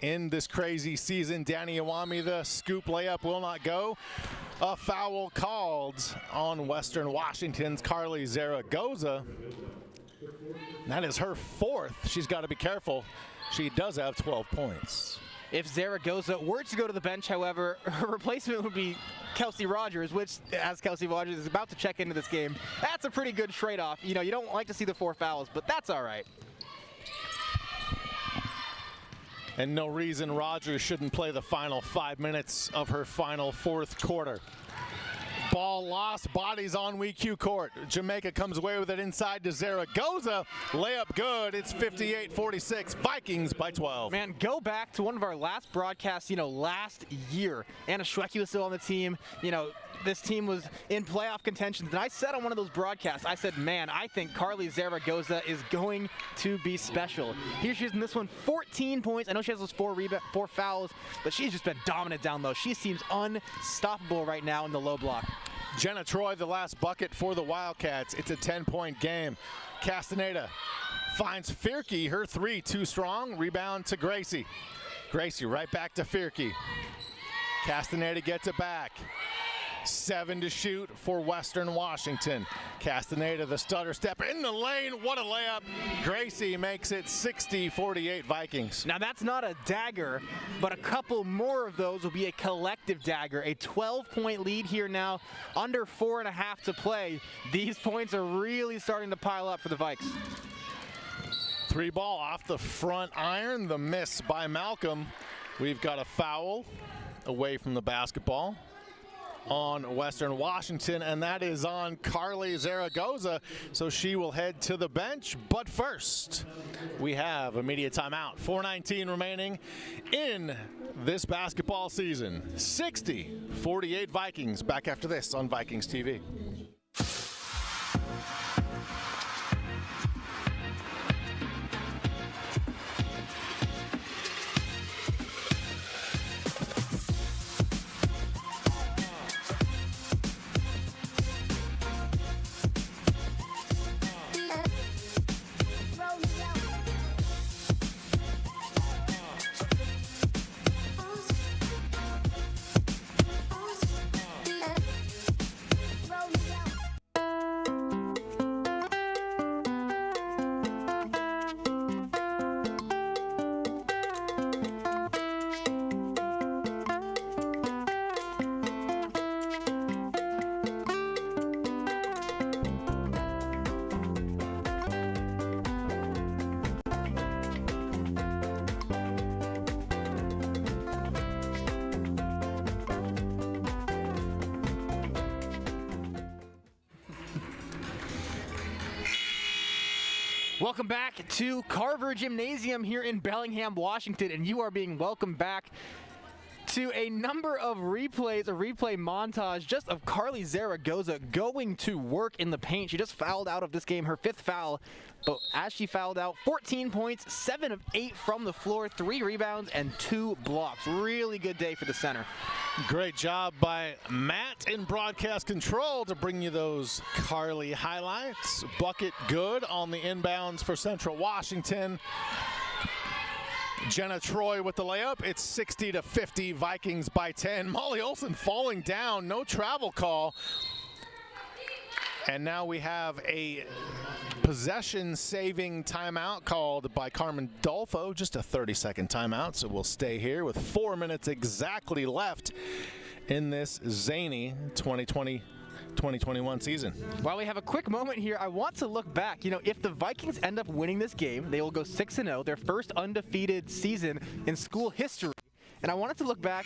in this crazy season. Danny Iwami, the scoop layup will not go. A foul called on Western Washington's Carly Zaragoza. That is her 4th. She's got to be careful. She does have 12 points. If Zaragoza were to go to the bench, however, her replacement would be Kelsey Rogers, which, as Kelsey Rogers is about to check into this game, that's a pretty good trade-off. You know, you don't like to see the 4 fouls, but that's all right. And no reason Rogers shouldn't play the final 5 minutes of her final 4th quarter. Ball lost, bodies on WECU Court. Jamaica comes away with it inside to Zaragoza. Layup good. It's 58-46. Vikings by 12. Man, go back to one of our last broadcasts, last year. Anna Schwecke was still on the team. This team was in playoff contention. And I said on one of those broadcasts, I said, man, I think Carly Zaragoza is going to be special. Here she is in this one, 14 points. I know she has those 4 fouls, but she's just been dominant down low. She seems unstoppable right now in the low block. Jenna Troy, the last bucket for the Wildcats. It's a 10-point game. Castaneda finds Fierke, her 3 too strong. Rebound to Gracie. Gracie right back to Fierke. Castaneda gets it back. 7 to shoot for Western Washington. Castaneda, the stutter step in the lane. What a layup. Gracie makes it 60-48 Vikings. Now that's not a dagger, but a couple more of those will be a collective dagger. A 12-point lead here now, under 4.5 to play. These points are really starting to pile up for the Vikes. 3 ball off the front iron. The miss by Malcolm. We've got a foul away from the basketball on Western Washington, and that is on Carly Zaragoza, so she will head to the bench. But first, we have a media timeout. 4:19 remaining in this basketball season. 60-48 Vikings. Back after this on Vikings TV. Welcome back to Carver Gymnasium here in Bellingham, Washington, and you are being welcomed back to a number of replays, a replay montage just of Carly Zaragoza going to work in the paint. She just fouled out of this game, her 5th foul. But as she fouled out, 14 points, 7 of 8 from the floor, 3 rebounds, and 2 blocks. Really good day for the center. Great job by Matt in broadcast control to bring you those Carly highlights. Bucket good on the inbounds for Central Washington. Jenna Troy with the layup. It's 60-50, Vikings by 10. Molly Olson falling down, no travel call. And now we have a possession-saving timeout called by Carmen Dolfo, just a 30-second timeout, so we'll stay here with 4 minutes exactly left in this zany 2020-2021 season. While we have a quick moment here, I want to look back. You know, if the Vikings end up winning this game, they will go 6-0, their first undefeated season in school history. And I wanted to look back,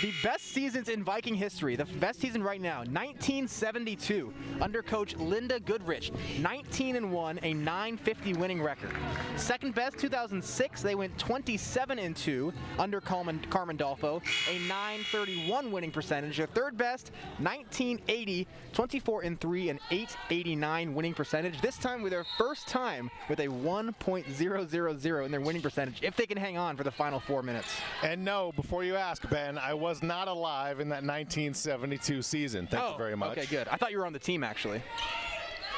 the best seasons in Viking history, the best season right now, 1972, under coach Linda Goodrich, 19-1, a .950 winning record. Second best, 2006, they went 27-2 under Carmen Dolfo, a .931 winning percentage. Their third best, 1980, 24-3, an .889 winning percentage. This time with their first time with a 1.000 in their winning percentage, if they can hang on for the final 4 minutes. And no, before you ask, Ben, I was not alive in that 1972 season. Thank you very much. Okay, good. I thought you were on the team, actually.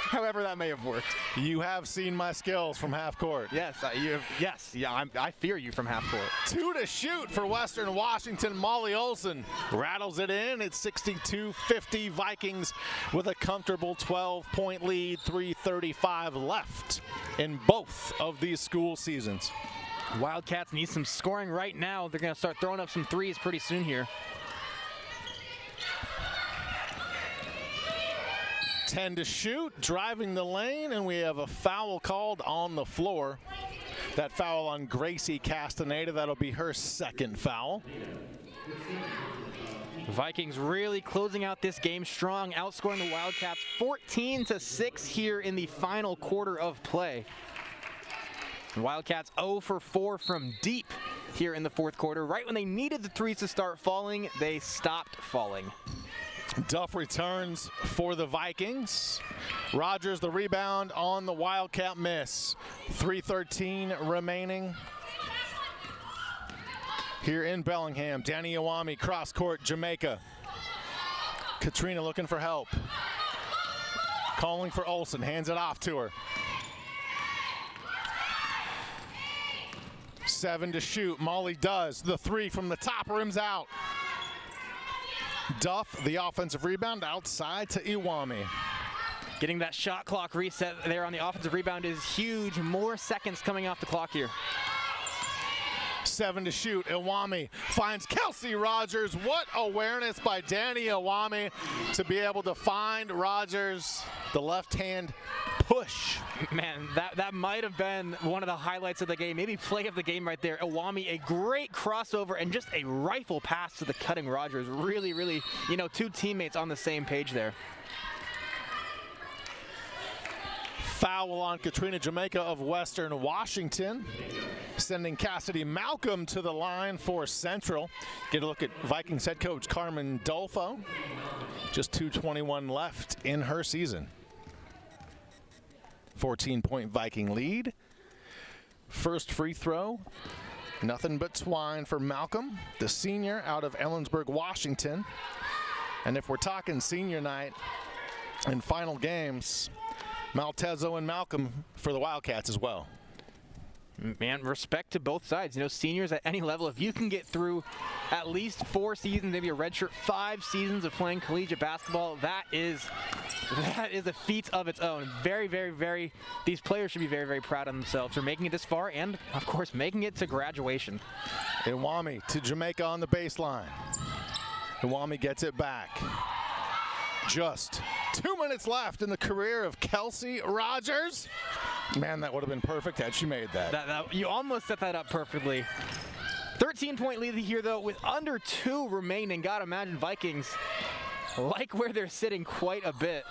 However, that may have worked. You have seen my skills from half court. Yes, I fear you from half court. 2 to shoot for Western Washington. Molly Olson rattles it in. It's 62-50 Vikings with a comfortable 12-point lead. 3:35 left in both of these school seasons. Wildcats need some scoring right now. They're going to start throwing up some threes pretty soon here. 10 to shoot, driving the lane, and we have a foul called on the floor. That foul on Gracie Castaneda, that'll be her second foul. Vikings really closing out this game strong, outscoring the Wildcats 14-6 here in the final quarter of play. Wildcats 0 for 4 from deep here in the fourth quarter. Right when they needed the threes to start falling, they stopped falling. Duff returns for the Vikings. Rogers the rebound on the Wildcat miss. 3:13 remaining here in Bellingham. Danny Iwami, cross court, Jamaica. Katrina looking for help. Calling for Olsen, hands it off to her. 7 to shoot. Molly does. The 3 from the top, rims out. Duff, the offensive rebound, outside to Iwami. Getting that shot clock reset there on the offensive rebound is huge. More seconds coming off the clock here. 7 to shoot. Iwami finds Kelsey Rogers. What awareness by Danny Iwami to be able to find Rogers. The left hand push. Man, that might have been one of the highlights of the game, maybe play of the game right there. Iwami, a great crossover and just a rifle pass to the cutting Rogers. Really, really, you know, two teammates on the same page there. Foul on Katrina Jamaica of Western Washington, sending Cassidy Malcolm to the line for Central. Get a look at Vikings head coach Carmen Dolfo. Just 2:21 left in her season. 14-point Viking lead. First free throw, nothing but twine for Malcolm, the senior out of Ellensburg, Washington. And if we're talking senior night and final games, Maltezo and Malcolm for the Wildcats as well. Man, respect to both sides. You know, seniors at any level, if you can get through at least 4 seasons, maybe a redshirt, 5 seasons of playing collegiate basketball, that is a feat of its own. Very, very, very, these players should be very, very proud of themselves for making it this far and, of course, making it to graduation. Iwami to Jamaica on the baseline. Iwami gets it back. Just 2 minutes left in the career of Kelsey Rogers. Man, that would have been perfect had she made that. You almost set that up perfectly. 13-point lead here, though, with under 2 remaining. Gotta imagine Vikings like where they're sitting quite a bit.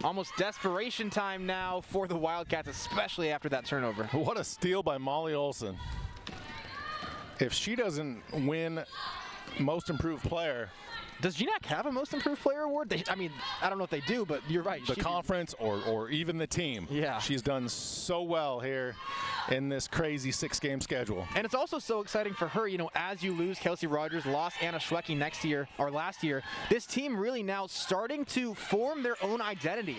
Almost desperation time now for the Wildcats, especially after that turnover. What a steal by Molly Olson. If she doesn't win most improved player. Does GNAC have a Most Improved Player award? I don't know if they do, but you're right. The conference or even the team. Yeah. She's done so well here in this crazy 6-game schedule. And it's also so exciting for her, as you lose Kelsey Rogers, lost Anna Schwecke last year, this team really now starting to form their own identity.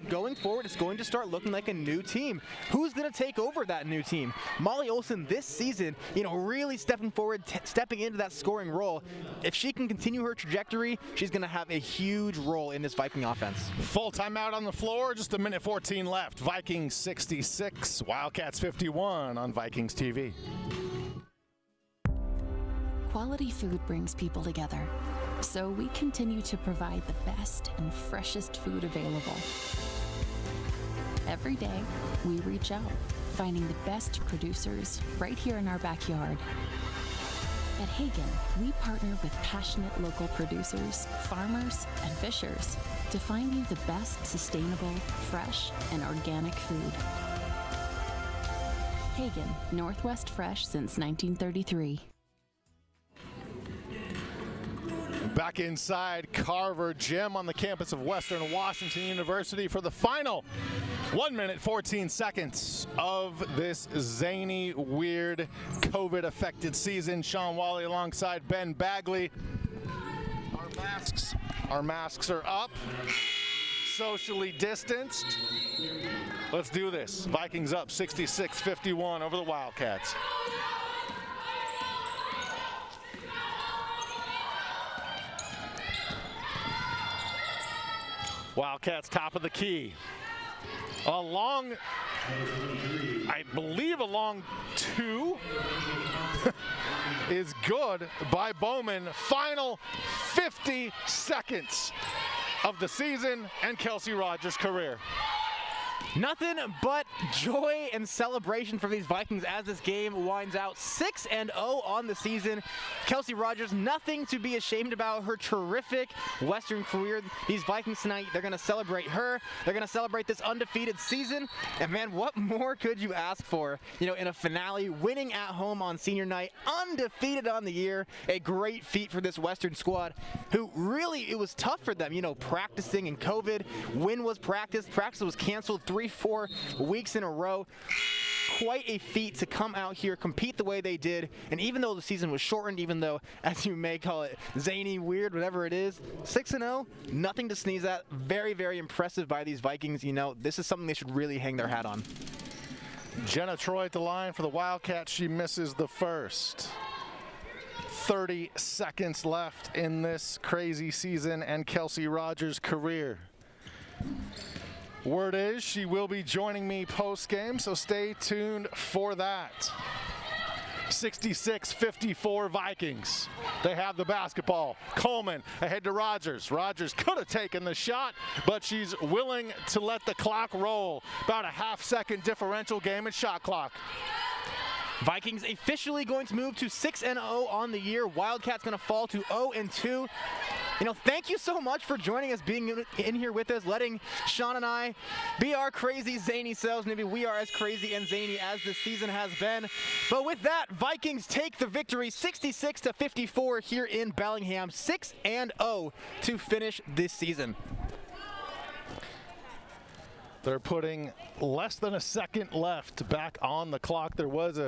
Going forward, it's going to start looking like a new team. Who's going to take over that new team? Molly Olson this season, really stepping forward, stepping into that scoring role. If she can continue her trajectory, she's going to have a huge role in this Viking offense. Full timeout on the floor, just a minute 14 left. Vikings 66, Wildcats 51 on Vikings TV. Quality food brings people together, so we continue to provide the best and freshest food available. Every day, we reach out, finding the best producers right here in our backyard. At Hagen, we partner with passionate local producers, farmers, and fishers to find you the best sustainable, fresh, and organic food. Hagen, Northwest Fresh since 1933. Back inside Carver Gym on the campus of Western Washington University for the final 1 minute 14 seconds of this zany, weird, COVID-affected season. Shawn Walli alongside Ben Bagley. Our masks are up, socially distanced. Let's do this. Vikings up 66-51 over the Wildcats. Wildcats top of the key. I believe a long two is good by Bowman. Final 50 seconds of the season and Kelsey Rogers' career. Nothing but joy and celebration for these Vikings as this game winds out 6-0 on the season. Kelsey Rogers, nothing to be ashamed about. Her terrific Western career. These Vikings tonight, they're going to celebrate her. They're going to celebrate this undefeated season. And man, what more could you ask for? In a finale, winning at home on senior night, undefeated on the year. A great feat for this Western squad, who really, it was tough for them, practicing in COVID. When was practice? Practice was canceled 3-4 weeks in a row. Quite a feat to come out here, compete the way they did, and even though the season was shortened, even though, as you may call it, zany, weird, whatever it is, 6-0, nothing to sneeze at. Very, very impressive by these Vikings. This is something they should really hang their hat on. Jenna Troy at the line for the Wildcats. She misses the first. 30 seconds left in this crazy season and Kelsey Rogers' career. Word is she will be joining me post-game, so stay tuned for that. 66-54 Vikings. They have the basketball. Coleman ahead to Rogers. Rogers could have taken the shot, but she's willing to let the clock roll. About a half-second differential game and shot clock. Vikings officially going to move to 6-0 on the year. Wildcats going to fall to 0-2. Thank you so much for joining us, being in here with us, letting Shawn and I be our crazy, zany selves. Maybe we are as crazy and zany as this season has been. But with that, Vikings take the victory 66-54 here in Bellingham. 6-0 to finish this season. They're putting less than a second left back on the clock. There was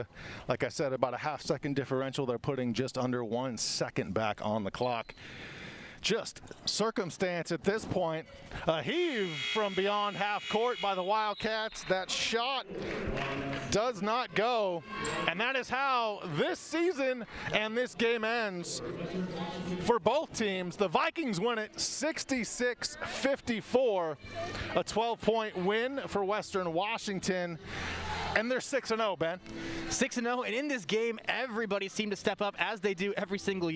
like I said, about a half-second differential. They're putting just under 1 second back on the clock. Just circumstance at this point. A heave from beyond half court by the Wildcats. That shot does not go. And that is how this season and this game ends for both teams. The Vikings win it 66-54. A 12-point win for Western Washington. And they're 6-0, Ben. 6-0, and in this game, everybody seemed to step up as they do every single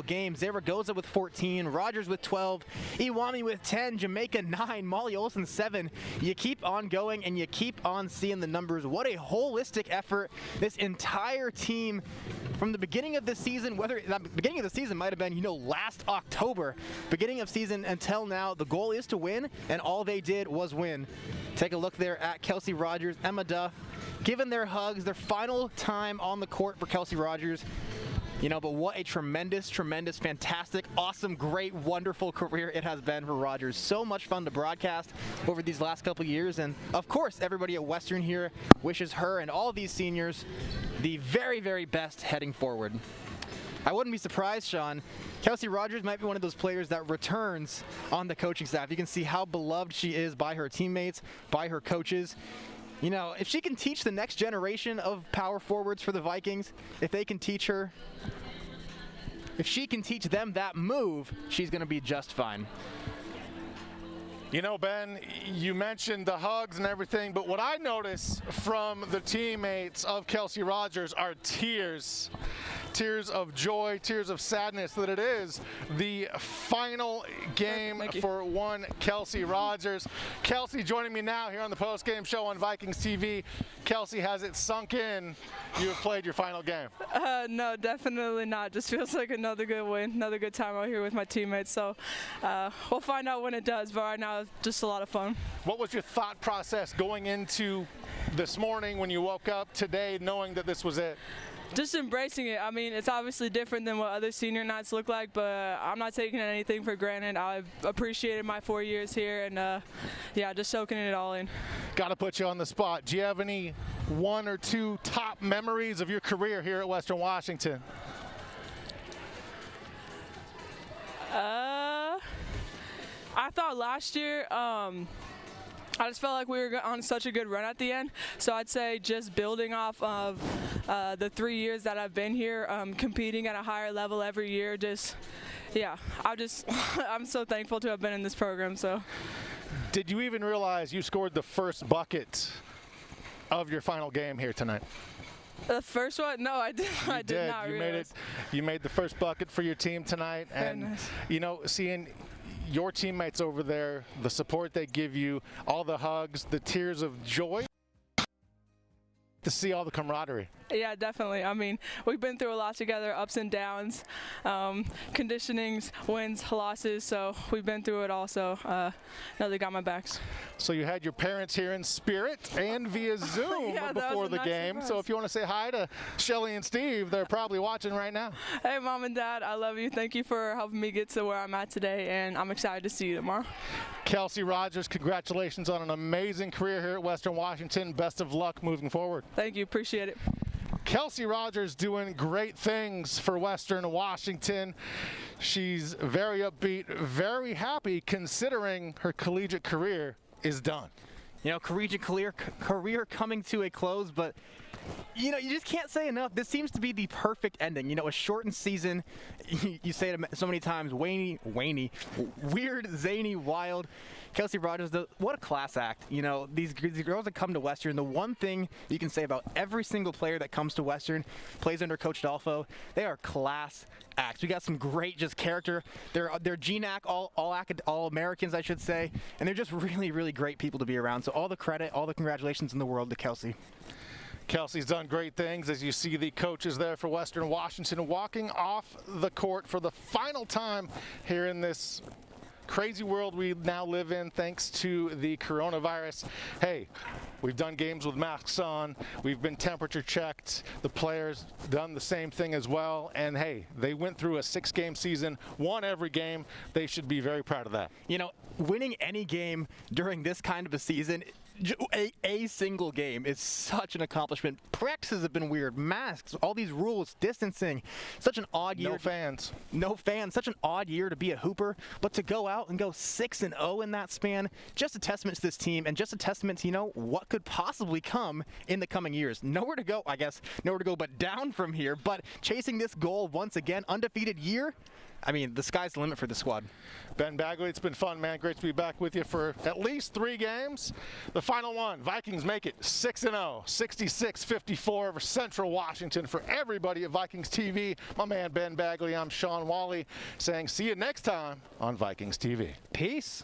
game. Zaragoza with 14, Rogers with 12, Iwami with 10, Jamaica 9, Molly Olson 7. You keep on going, and you keep on seeing the numbers. What a holistic effort this entire team from the beginning of the season, whether the beginning of the season might have been, last October, beginning of season until now, the goal is to win, and all they did was win. Take a look there at Kelsey Rogers, Emma Duff, giving their hugs, their final time on the court for Kelsey Rogers. But what a tremendous, fantastic, awesome, great, wonderful career it has been for Rogers. So much fun to broadcast over these last couple of years. And, of course, everybody at Western here wishes her and all these seniors the very, very best heading forward. I wouldn't be surprised, Shawn. Kelsey Rogers might be one of those players that returns on the coaching staff. You can see how beloved she is by her teammates, by her coaches. If she can teach the next generation of power forwards for the Vikings, if they can teach her, if she can teach them that move, she's going to be just fine. Ben, you mentioned the hugs and everything, but what I notice from the teammates of Kelsey Rogers are tears. Tears of joy, tears of sadness that it is the final game for one Kelsey Rogers. Kelsey joining me now here on the post-game show on Vikings TV. Kelsey, has it sunk in you have played your final game? No, definitely not. Just feels like another good win, another good time out here with my teammates. So we'll find out when it does, but right now it's just a lot of fun. What was your thought process going into this morning when you woke up today knowing that this was it? Just embracing it. I mean, it's obviously different than what other senior nights look like, but I'm not taking anything for granted. I've appreciated my 4 years here, and just soaking it all in. Got to put you on the spot. Do you have any one or two top memories of your career here at Western Washington? I thought last year, I just felt like we were on such a good run at the end. So I'd say just building off of the 3 years that I've been here, competing at a higher level every year. I'm so thankful to have been in this program. So, did you even realize you scored the first bucket of your final game here tonight? The first one? No, I did. I did not realize. You made the first bucket for your team tonight, and seeing your teammates over there, the support they give you, all the hugs, the tears of joy, to see all the camaraderie. Yeah, definitely. I mean, we've been through a lot together, ups and downs, conditionings, wins, losses, so we've been through it all, so no, they got my backs. So you had your parents here in spirit and via Zoom before the game, so if you want to say hi to Shelly and Steve, they're probably watching right now. Hey, Mom and Dad, I love you. Thank you for helping me get to where I'm at today, and I'm excited to see you tomorrow. Kelsey Rogers, congratulations on an amazing career here at Western Washington. Best of luck moving forward. Thank you. Appreciate it. Kelsey Rogers doing great things for Western Washington. She's very upbeat, very happy considering her collegiate career is done. Collegiate career coming to a close, but you just can't say enough. This seems to be the perfect ending. A shortened season. You say it so many times, weird, zany, wild. Kelsey Rogers, what a class act. These girls that come to Western, the one thing you can say about every single player that comes to Western, plays under Coach Dolfo, they are class acts. We got some great just character. They're GNAC, all Americans, I should say, and they're just really, really great people to be around. So all the credit, all the congratulations in the world to Kelsey. Kelsey's done great things as you see the coaches there for Western Washington walking off the court for the final time here in this crazy world we now live in thanks to the coronavirus. Hey, we've done games with masks on. We've been temperature checked. The players done the same thing as well. And hey, they went through a 6-game season, won every game. They should be very proud of that. Winning any game during this kind of a season, a single game is such an accomplishment. Practices have been weird. Masks, all these rules, distancing. Such an odd year. No fans. Such an odd year to be a Hooper. But to go out and go 6-0 in that span, just a testament to this team and just a testament to, what could possibly come in the coming years. Nowhere to go, I guess. Nowhere to go but down from here. But chasing this goal once again, undefeated year, I mean, the sky's the limit for the squad. Ben Bagley, it's been fun, man. Great to be back with you for at least 3 games. The final one, Vikings make it 6-0, 66-54 over Central Washington. For everybody at Vikings TV, my man Ben Bagley, I'm Shawn Walli, saying see you next time on Vikings TV. Peace.